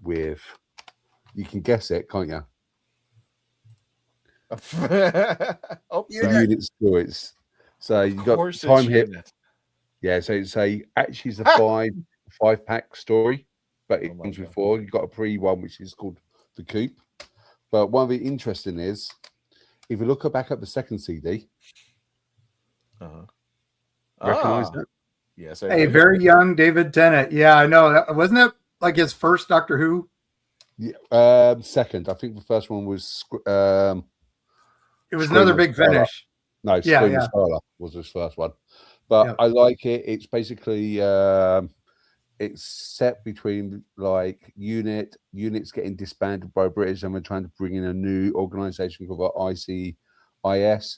with. You can guess it, can't you? Unit Stewards. So you got time here. Yeah, so it's actually it's a 5-pack story, but it comes with 4. You've got a pre-one which is called The Coop. But one of the interesting is if you look back at the second CD, recognize that? Yes, a very young David Tennant. Yeah, I know. Wasn't it like his first Doctor Who? Yeah, second. I think the first one was. It was another Big Finish. No, Scream Scholar was his first one, but I like it. It's basically it's set between like units getting disbanded by British, and we're trying to bring in a new organization called the ICIS.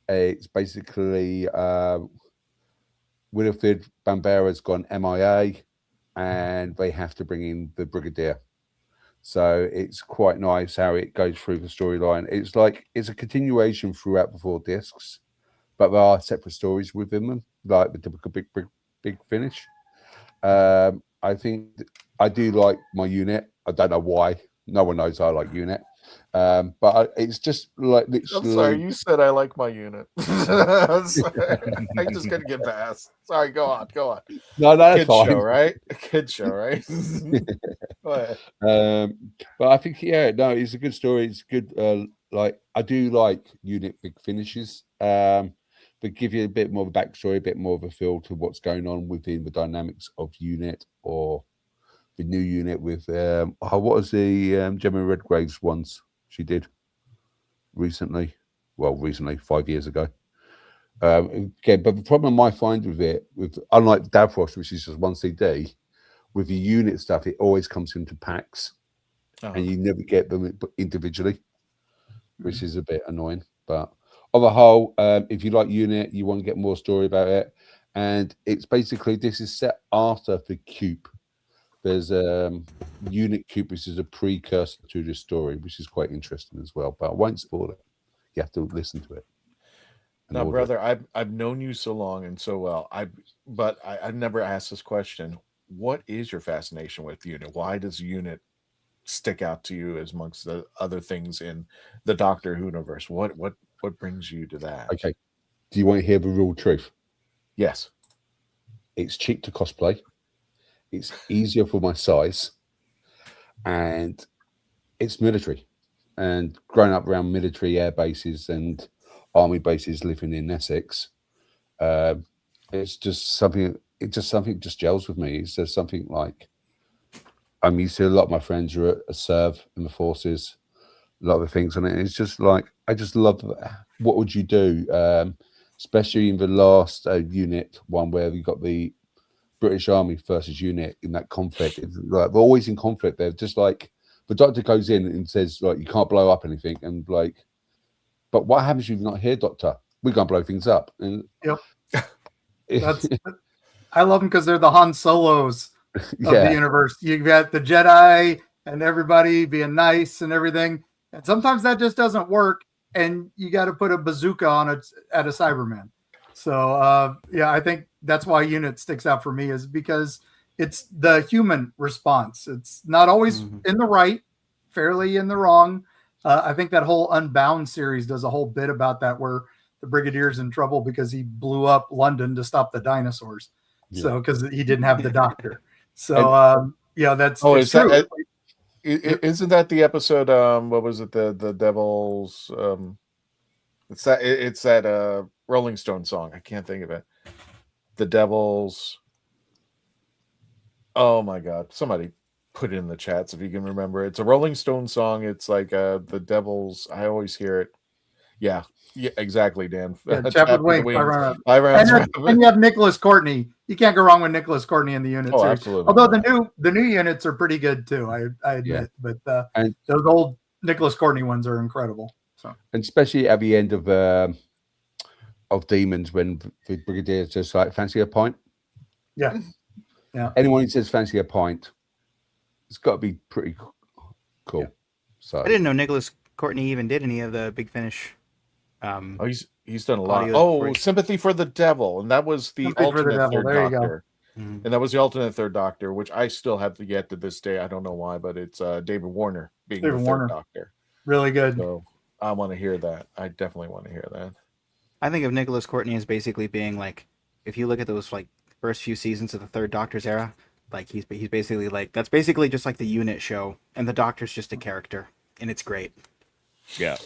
It's basically Winifred Bambera's gone MIA, and they have to bring in the brigadier. So it's quite nice how it goes through the storyline. It's like it's a continuation throughout the 4 discs, but there are separate stories within them, like the typical big finish. I think I do like my unit. I don't know why. No one knows I like unit. But it's just like literally. I'm sorry, you said I like my unit. I just couldn't get past. Sorry, go on. No, that's Kid fine. show, right? A kid show, right? Go ahead. But I think no, it's a good story. It's good. Like I do like unit big finishes. But give you a bit more of a backstory, a bit more of a feel to what's going on within the dynamics of unit or the new unit with what was the Gemma Redgrave's ones she did recently? Well, recently, 5 years ago. Again, but the problem I find with it, unlike Davros, which is just one CD, with the unit stuff, it always comes into packs, and you never get them individually, which is a bit annoying. But on the whole, if you like unit, you want to get more story about it, and it's basically this is set after the Cube. There's unit Cube, which is a precursor to the story, which is quite interesting as well. But I won't spoil it. You have to listen to it. Now, brother, I've known you so long and so well. But I never asked this question. What is your fascination with unit? Why does unit stick out to you as amongst the other things in the Doctor WHOniverse? What brings you to that? Okay. Do you want to hear the real truth? Yes. It's cheap to cosplay. It's easier for my size, and it's military. And growing up around military air bases and army bases, living in Essex, it's just something. It just gels with me. It's just something like I'm used to. A lot of my friends are serve in the forces. A lot of the things on it. It's just like I just love. What would you do? Especially in the last unit one where we got the British Army versus unit in that conflict. It's like we're always in conflict. They're just like the Doctor goes in and says like you can't blow up anything, and like, but what happens if you're not here, Doctor? We're gonna blow things up. And yep, I love them because they're the Han Solos of the universe. You got the Jedi and everybody being nice and everything, and sometimes that just doesn't work, and you got to put a bazooka on it at a Cyberman. So I think that's why unit sticks out for me is because it's the human response. It's not always in the right, fairly in the wrong. I think that whole Unbound series does a whole bit about that where the Brigadier's in trouble because he blew up London to stop the dinosaurs. Yeah. So because he didn't have the Doctor. So that's is true. Isn't that the episode? What was it? The Devil's. It's that Rolling Stone song. I can't think of it. The Devil's. Oh my God! Somebody put it in the chats if you can remember. It's a Rolling Stone song. It's like the Devil's. I always hear it. Yeah, exactly, Dan. Chapter Wing. And you have Nicholas Courtney. You can't go wrong with Nicholas Courtney in the unit series. Absolutely. Although the new units are pretty good too. I admit, but those old Nicholas Courtney ones are incredible. So. And especially at the end of Demons when the Brigadier is just like fancy a pint. Yeah. Anyone who says fancy a pint, it's got to be pretty cool. Yeah. So I didn't know Nicholas Courtney even did any of the Big Finish. He's done a lot. Sympathy for the Devil, and that was the alternate third Doctor. And that was the alternate third Doctor, which I still have yet to this day. I don't know why, but it's David Warner being the third Doctor. Really good. So I want to hear that. I definitely want to hear that. I think of Nicholas Courtney as basically being like, if you look at those like first few seasons of the Third Doctor's era, like he's basically like that's basically just like the unit show, and the Doctor's just a character, and it's great. Yeah.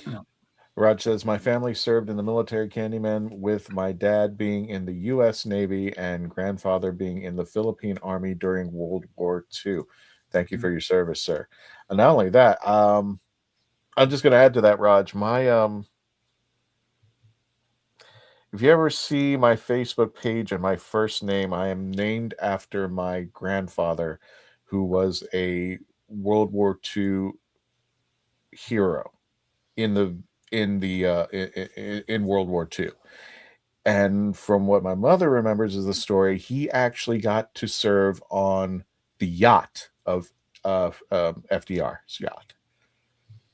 Raj says, my family served in the military, Candyman, with my dad being in the U.S. Navy and grandfather being in the Philippine Army during World War II. Thank you for your service, sir. And not only that, I'm just going to add to that, Raj. If you ever see my Facebook page and my first name, I am named after my grandfather, who was a World War II hero in World War II. And from what my mother remembers is the story, he actually got to serve on the yacht of FDR's yacht,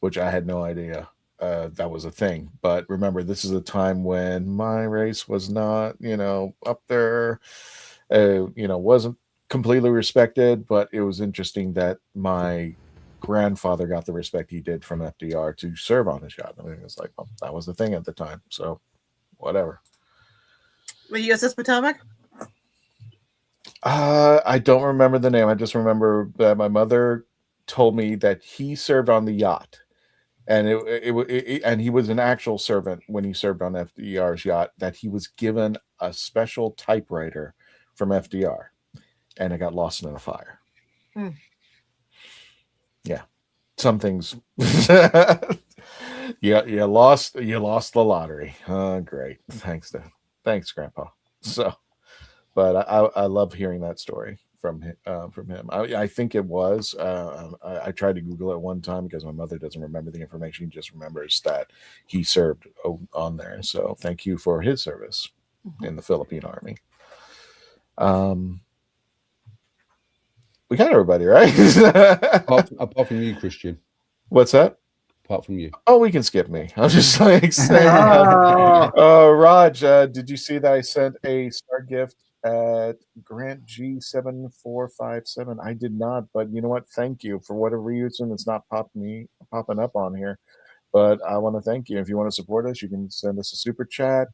which I had no idea that was a thing. But remember, this is a time when my race was not, up there, wasn't completely respected. But it was interesting that my grandfather got the respect he did from FDR to serve on his yacht. I mean, it was like, well, that was the thing at the time. So whatever. The USS Potomac? I don't remember the name. I just remember that my mother told me that he served on the yacht, and and he was an actual servant when he served on FDR's yacht. That he was given a special typewriter from FDR, and it got lost in a fire. Hmm. Yeah, some things. you lost the lottery. Great. Thanks, Grandpa. So. But I love hearing that story from him. I think it was. I tried to Google it one time because my mother doesn't remember the information. She just remembers that he served on there. So thank you for his service in the Philippine Army. We got everybody, right? apart from you, Christian. What's that? Apart from you. Oh, we can skip me. I'm just like saying. Raj, did you see that I sent a star gift at Grant G7457? I did not, but you know what? Thank you. For whatever reason, it's not popping up on here. But I want to thank you. If you want to support us, you can send us a super chat.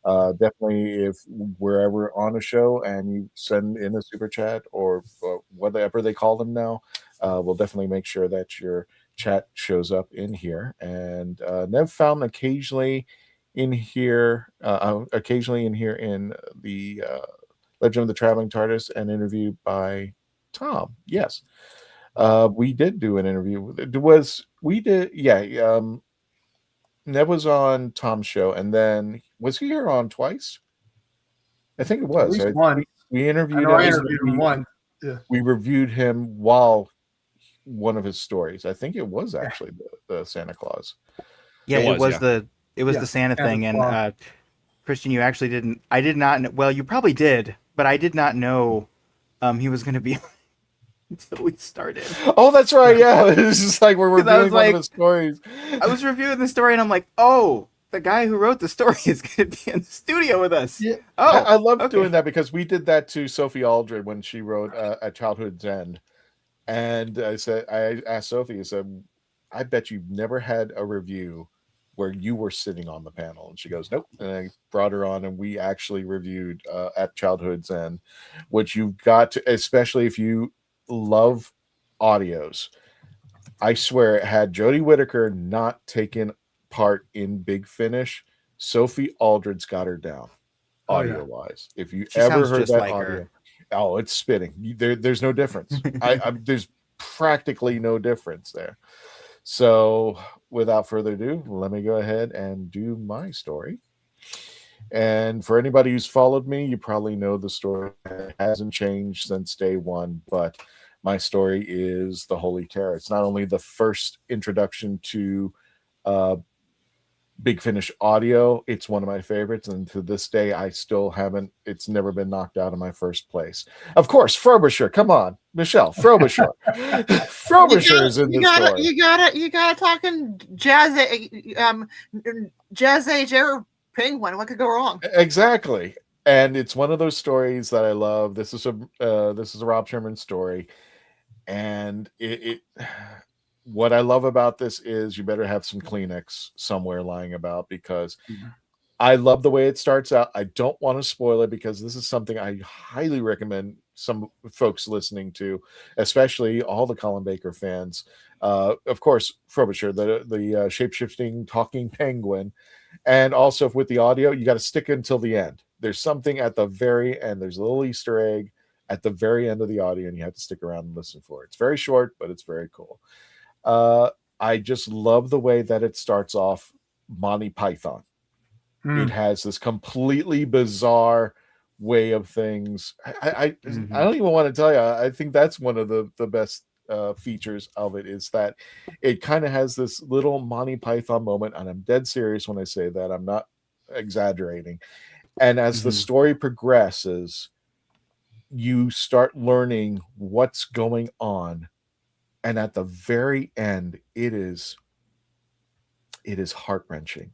Definitely, if we're ever on a show and you send in a super chat or whatever they call them now, we'll definitely make sure that your chat shows up in here. And Nev found occasionally in here in the Legend of the Traveling TARDIS, an interview by Tom. Yes, we did do an interview. Nev was on Tom's show, and then was he here on twice? I think it was. At least one. We interviewed him once. Yeah. We reviewed him while one of his stories. I think it was actually the Santa Claus. Yeah, it was the Yeah, Santa thing. Santa Claus. And Christian, you actually didn't. I did not know. Well, you probably did, but I did not know he was going to be until we started. Oh, that's right. Yeah, it's just like we're reviewing one of his stories. I was reviewing the story, and I'm like, oh, the guy who wrote the story is going to be in the studio with us. Yeah. Oh, I love doing that because we did that to Sophie Aldred when she wrote At Childhood's End. And I asked Sophie, I said, I bet you've never had a review where you were sitting on the panel. And she goes, nope. And I brought her on, and we actually reviewed At Childhood's End, which you've got to, especially if you love audios. I swear, had Jodie Whittaker not taken part in Big Finish, Sophie Aldred's got her down audio-wise. If you She ever sounds heard just that like audio, her. oh, it's spitting. There's no difference. There's practically no difference there. So without further ado, let me go ahead and do my story. And for anybody who's followed me, you probably know the story. It hasn't changed since day one, but my story is the Holy Terror. It's not only the first introduction to Big Finish audio, it's one of my favorites, and to this day I still haven't, it's never been knocked out of my first place. Of course, Frobisher, come on, Michelle, Frobisher. Frobisher is in this story. You gotta talking jazz age era Penguin. What could go wrong? Exactly. And it's one of those stories that I love. This is a Rob Sherman story, and it what I love about this is you better have some Kleenex somewhere lying about, because I love the way it starts out. I don't want to spoil it because this is something I highly recommend some folks listening to, especially all the Colin Baker fans. Of course, Frobisher, the shape-shifting talking penguin, and also with the audio, you got to stick until the end. There's something at the very end. There's a little Easter egg at the very end of the audio, and you have to stick around and listen for it. It's very short, but it's very cool. I just love the way that it starts off Monty Python. It has this completely bizarre way of things. I don't even want to tell you. I think that's one of the best features of it, is that it kind of has this little Monty Python moment, and I'm dead serious when I say that. I'm not exaggerating. And as the story progresses, you start learning what's going on, and at the very end, it is heart-wrenching.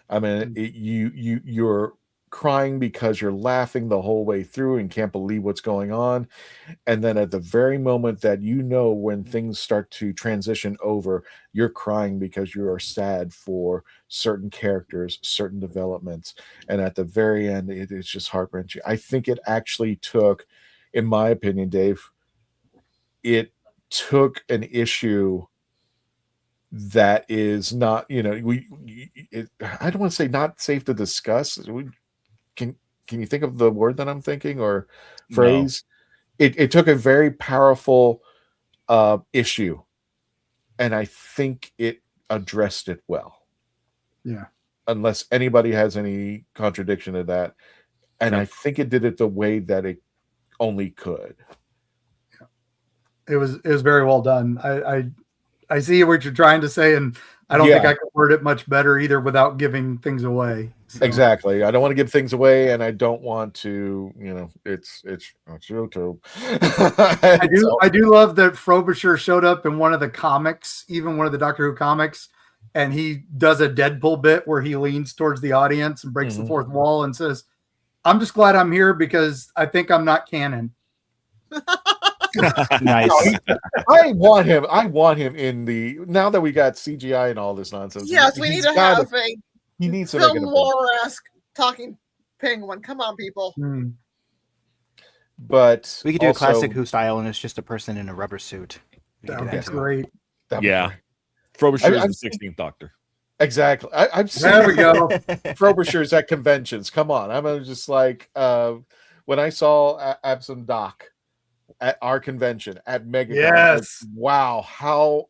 I mean, you're crying because you're laughing the whole way through and can't believe what's going on. And then at the very moment that when things start to transition over, you're crying because you are sad for certain characters, certain developments. And at the very end, it is just heart-wrenching. I think it actually took, in my opinion, Dave, it took an issue that is not, I don't want to say not safe to discuss. Can you think of the word that I'm thinking or phrase? No. It took a very powerful issue, and I think it addressed it well. Yeah. Unless anybody has any contradiction to that. And I think it did it the way that it only could. It was very well done. I see what you're trying to say, and I don't think I could word it much better either without giving things away. So. Exactly. I don't want to give things away, and I don't want to, it's YouTube. I do love that Frobisher showed up in one of the comics, even one of the Doctor Who comics, and he does a Deadpool bit where he leans towards the audience and breaks the fourth wall and says, "I'm just glad I'm here because I think I'm not canon." Nice. I want him in the, now that we got CGI and all this nonsense. Yes, we need to have he needs to Film Lore-esque talking penguin. Come on, people. But we could do a classic Who style, and it's just a person in a rubber suit. That's great. Yeah. Frobisher is the 16th Doctor. Exactly. I'm there we go. Frobisher's at conventions. Come on. I'm just like, when I saw Absent Doc at our convention at Mega. Yes. Like, wow.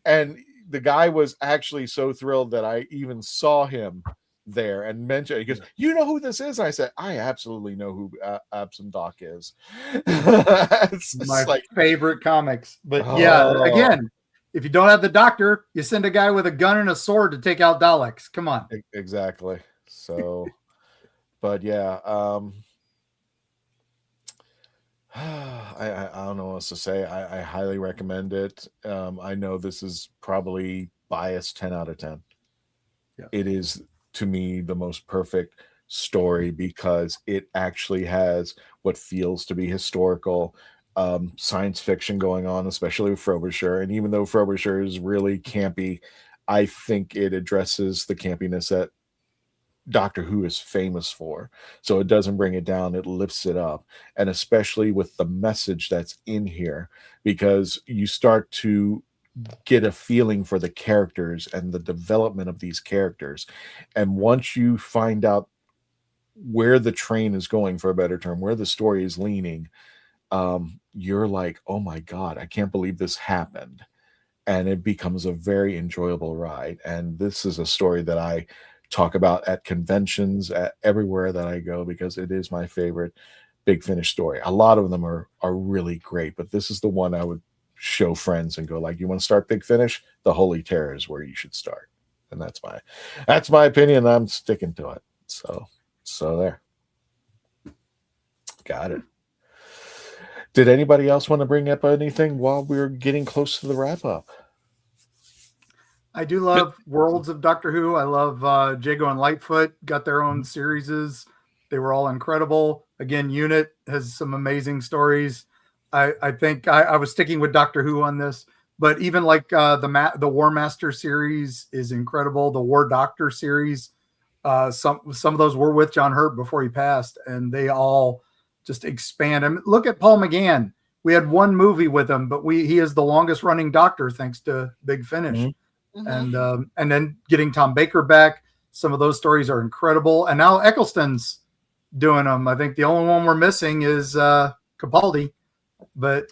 And the guy was actually so thrilled that I even saw him there and mentioned, he goes, "You know who this is?" I said, "I absolutely know who Absent Doc is." It's my favorite comics. But again, if you don't have the Doctor, you send a guy with a gun and a sword to take out Daleks. Come on. Exactly. So, but yeah, I don't know what else to say. I highly recommend it. I know this is probably biased 10 out of 10. Yeah. It is, to me, the most perfect story because it actually has what feels to be historical science fiction going on, especially with Frobisher. And even though Frobisher is really campy, I think it addresses the campiness that Doctor Who is famous for. So it doesn't bring it down, it lifts it up. And especially with the message that's in here, because you start to get a feeling for the characters and the development of these characters. And once you find out where the train is going, for a better term, where the story is leaning, you're like, oh my God, I can't believe this happened. And it becomes a very enjoyable ride. And this is a story that I talk about at conventions, at everywhere that I go, because it is my favorite Big Finish story. A lot of them are really great, but this is the one I would show friends and go like, you want to start Big Finish? The Holy Terror is where you should start. And that's my opinion. I'm sticking to it. So there. Got it. Did anybody else want to bring up anything while we're getting close to the wrap up? I do love Worlds of Doctor Who. I love Jago and Lightfoot got their own series. They were all incredible. Again, Unit has some amazing stories. I think I was sticking with Doctor Who on this, but even like the War Master series is incredible. The War Doctor series, some of those were with John Hurt before he passed, and they all just expand. I mean, look at Paul McGann. We had one movie with him, but he is the longest running Doctor thanks to Big Finish. Mm-hmm. And then getting Tom Baker back, some of those stories are incredible. And now Eccleston's doing them. I think the only one we're missing is Capaldi, but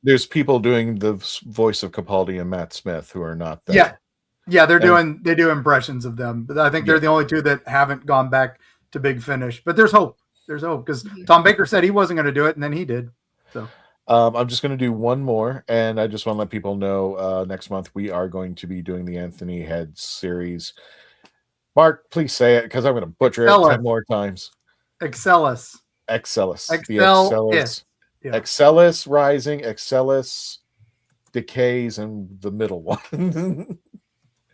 there's people doing the voice of Capaldi and Matt Smith who are not there. Yeah, they do impressions of them, but I think they're the only two that haven't gone back to Big Finish. But there's hope. There's hope because Tom Baker said he wasn't going to do it, and then he did. So. I'm just going to do one more, and I just want to let people know next month we are going to be doing the Anthony Head series. Mark, please say it because I'm going to butcher it 10 more times. Excellus. Excellus. The Excellus. Yeah. Excellus Rising, Excellus Decays, and the middle one.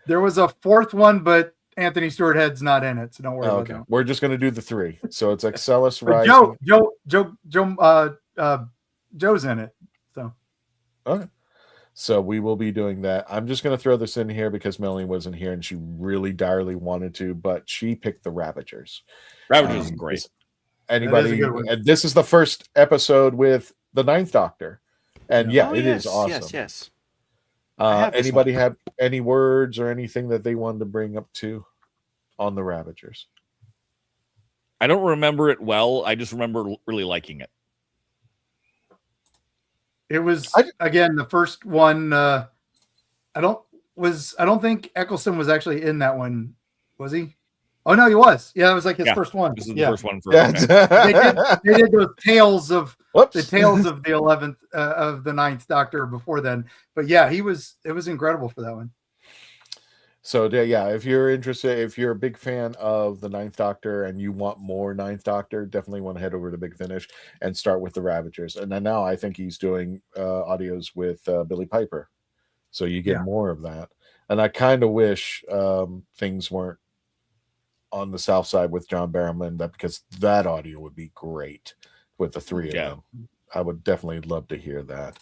There was a fourth one, but Anthony Stewart Head's not in it, so don't worry about that. We're just going to do the three. So it's Excellus But Rising. Joe's in it. So Okay. So we will be doing that. I'm just going to throw this in here because Melanie wasn't here and she really direly wanted to, but she picked the Ravagers. Ravagers is great. Anybody? And this is the first episode with the Ninth Doctor, and it is awesome. Yes. Anybody have any words or anything that they wanted to bring up to on the Ravagers? I don't remember it well. I just remember really liking it. it was again the first one. I don't think Eccleston was actually in that one, was he? Oh no, he was. Yeah, it was like his first one. This is the first one for they did those tales of the 11th of the Ninth Doctor before then. But yeah, it was incredible for that one. So yeah, if you're interested, if you're a big fan of the Ninth Doctor and you want more Ninth Doctor, definitely want to head over to Big Finish and start with the Ravagers. And then now I think he's doing audios with Billy Piper, so you get more of that. And I kind of wish things weren't on the South Side with John Barrowman, because that audio would be great with the three of them. I would definitely love to hear that.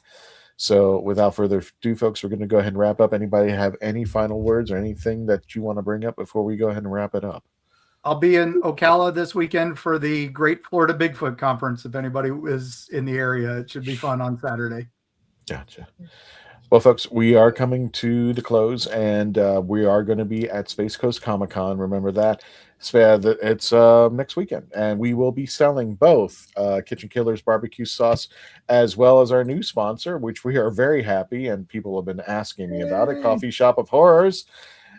So without further ado, folks, we're going to go ahead and wrap up. Anybody have any final words or anything that you want to bring up before we go ahead and wrap it up? I'll be in Ocala this weekend for the Great Florida Bigfoot Conference. If anybody is in the area, it should be fun on Saturday. Gotcha. Well, folks, we are coming to the close, and we are going to be at Space Coast Comic-Con. Remember that. It's next weekend, and we will be selling both Kitchen Killers barbecue sauce as well as our new sponsor, which we are very happy, and people have been asking me about it, Coffee Shop of Horrors.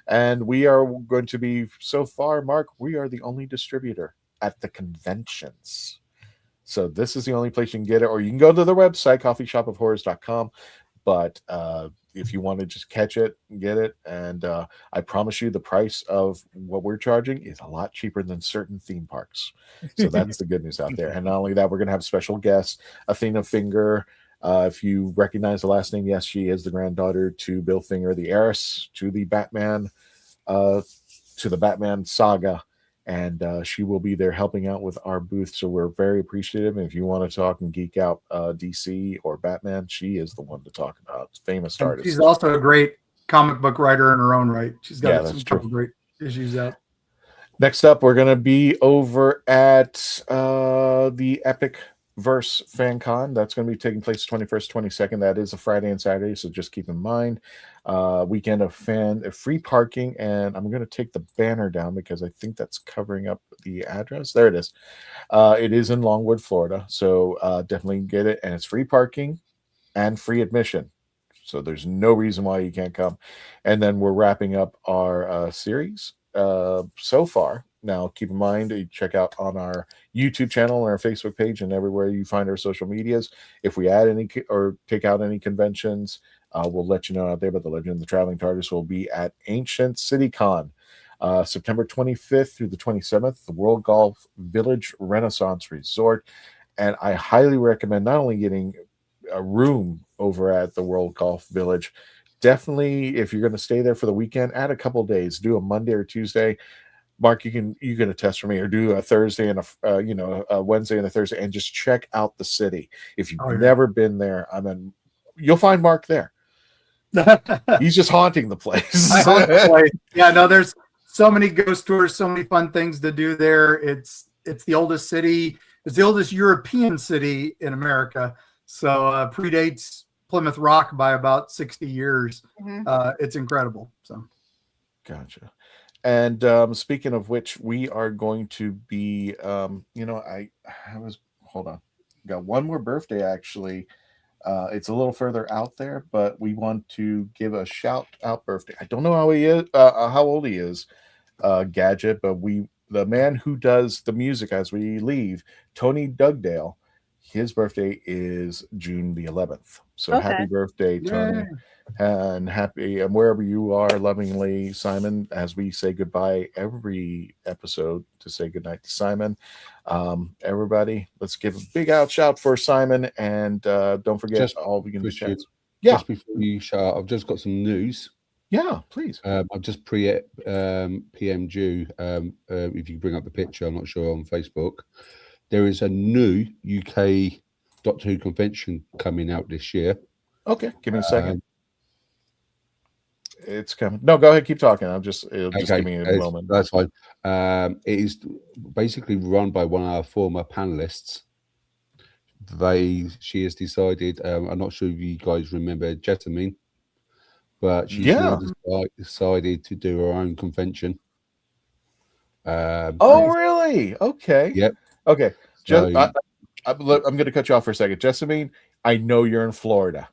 And we are going to be, so far, Mark, we are the only distributor at the conventions. So this is the only place you can get it, or you can go to the website, coffeeshopofhorrors.com. But if you want to just catch it and get it, and I promise you the price of what we're charging is a lot cheaper than certain theme parks. So that's the good news out there. And not only that, we're going to have special guests, Athena Finger. If you recognize the last name, yes, she is the granddaughter to Bill Finger, the heiress to the Batman saga. And she will be there helping out with our booth. So we're very appreciative. And if you want to talk and geek out DC or Batman, she is the one to talk about. Famous artist. She's also a great comic book writer in her own right. She's got some great issues out. Next up, we're going to be over at the Epic Verse Fan Con. That's going to be taking place 21st, 22nd. That is a Friday and Saturday, so just keep in mind. Weekend of free parking, and I'm going to take the banner down because I think that's covering up the address. There it is. It is in Longwood, Florida, so definitely get it, and it's free parking and free admission. So there's no reason why you can't come. And then we're wrapping up our series so far. Now, keep in mind, you check out on our YouTube channel and our Facebook page and everywhere you find our social medias. If we add any or take out any conventions, we'll let you know out there. But the Legend of the Traveling TARDIS will be at Ancient City Con, September 25th through the 27th, the World Golf Village Renaissance Resort. And I highly recommend not only getting a room over at the World Golf Village, definitely if you're going to stay there for the weekend, add a couple of days, do a Monday or Tuesday. Mark, you can attest for me, or do a Thursday and a Wednesday and a Thursday, and just check out the city. If you've never been there, you'll find Mark there. He's just haunting the place. I haunt the place. Yeah, no, there's so many ghost tours, so many fun things to do there. It's the oldest city. It's the oldest European city in America. So predates Plymouth Rock by about 60 years. It's incredible. So, gotcha. And speaking of which, we are going to be, hold on, got one more birthday actually. It's a little further out there, but we want to give a shout out birthday. I don't know how he is, how old he is, Gadget, but the man who does the music as we leave, Tony Dugdale, His birthday is June the 11th. So Okay. happy birthday, Tony. Yay. And happy, and wherever you are, lovingly, Simon, as we say goodbye every episode to say goodnight to Simon. Everybody, let's give a big out shout for Simon, and don't forget Just all we can do Christian, chats. Yeah, Just before you shut up, I've just got some news. yeah, please. I've just PM'd you. If you bring up the picture, I'm not sure on Facebook. There is a new UK Doctor Who convention coming out this year. Okay, give me a second. It's coming. No, go ahead, keep talking. It'll just give me a moment. That's fine. It is basically run by one of our former panelists. She has decided. I'm not sure if you guys remember Jessamine, but she's now decided to do her own convention. Oh, really? Okay. Yep. Okay. So, I'm going to cut you off for a second. Jessamine, I know you're in Florida.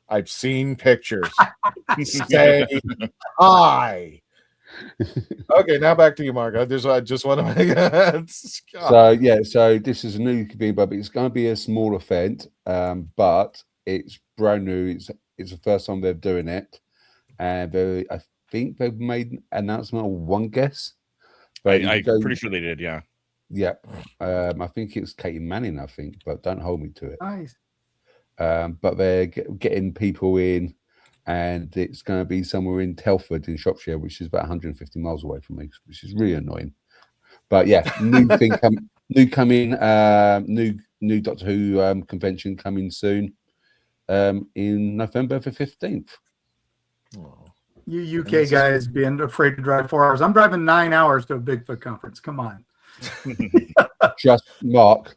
I've seen pictures. Say hi. Okay, now back to you, Mark. I just want to make so this is a new thing, but it's going to be a small event, but it's brand new. It's the first time they're doing it, and I think they've made an announcement of one guest. But I'm pretty sure they did. Yeah. Yeah. I think it's Katie Manning. I think, but don't hold me to it. Nice. But they're getting people in, and it's going to be somewhere in Telford in Shropshire, which is about 150 miles away from me, which is really annoying. But yeah, new Doctor Who convention coming soon in November the 15th. You UK guys being afraid to drive 4 hours. I'm driving 9 hours to a Bigfoot conference. Come on. Just Mark,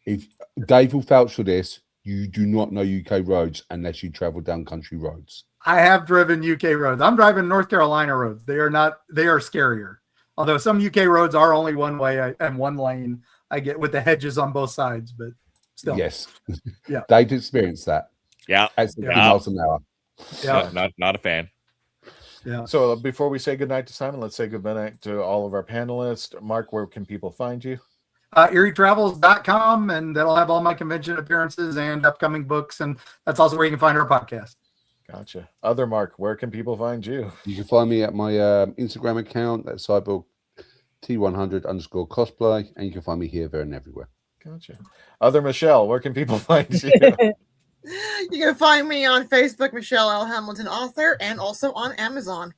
if Dave will vouch for this, you do not know UK roads unless you travel down country roads. I have driven UK roads. I'm driving North Carolina roads. They are scarier. Although some UK roads are only one way and one lane. I get with the hedges on both sides, but still. Yes. Yeah. Dave experienced that. Yeah. At 60 miles an hour. Yeah. Not a fan. Yeah. So before we say goodnight to Simon, let's say goodnight to all of our panelists. Mark, where can people find you? EerieTravels.com, and that'll have all my convention appearances and upcoming books, and that's also where you can find our podcast. Gotcha. Other Mark, where can people find you? You can find me at my Instagram account at cyborg T100_cosplay, and you can find me here, there, and everywhere. Gotcha. Other Michelle, where can people find you? You can find me on Facebook, Michelle L. Hamilton, author, and also on Amazon.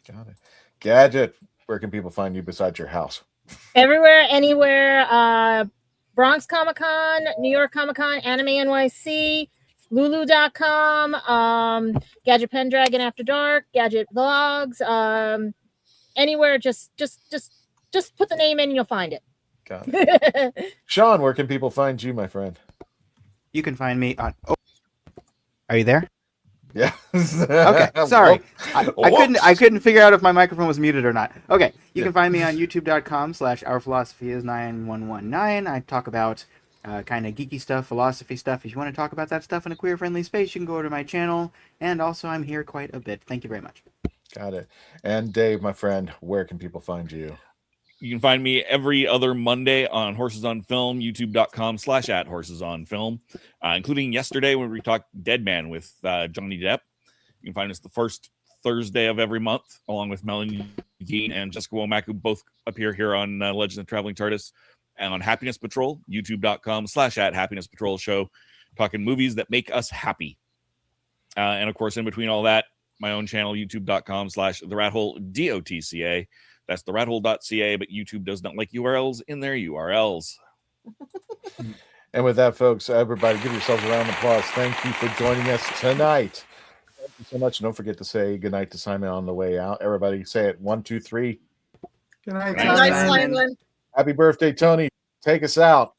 Got it. Gadget, where can people find you besides your house? Everywhere, anywhere. Bronx Comic Con, New York Comic Con, Anime NYC, Lulu.com, Gadget Pendragon After Dark, Gadget Vlogs. Anywhere, just put the name in and you'll find it. Got it. Sean, where can people find you, my friend? You can find me on. Oh, are you there? Yeah. Okay. Sorry, I couldn't figure out if my microphone was muted or not. Okay. You can find me on youtube.com/OurPhilosophyIs9119. I talk about kind of geeky stuff, philosophy stuff. If you want to talk about that stuff in a queer-friendly space, you can go to my channel. And also, I'm here quite a bit. Thank you very much. Got it. And Dave, my friend, where can people find you? You can find me every other Monday on Horses on Film, youtube.com/@horsesonfilm, including yesterday when we talked Dead Man with Johnny Depp. You can find us the first Thursday of every month, along with Melanie Dean and Jessica Womack, who both appear here on Legend of Traveling TARDIS, and on Happiness Patrol, youtube.com/@Happiness Patrol Show, talking movies that make us happy. And of course, in between all that, my own channel, youtube.com/TheRatHole, DOTCA. That's therathole.ca, but YouTube does not like URLs in their URLs. And with that, folks, everybody give yourselves a round of applause. Thank you for joining us tonight. Thank you so much. Don't forget to say goodnight to Simon on the way out. Everybody say it. 1, 2, 3. Good night, Good night, Simon. Happy birthday, Tony. Take us out.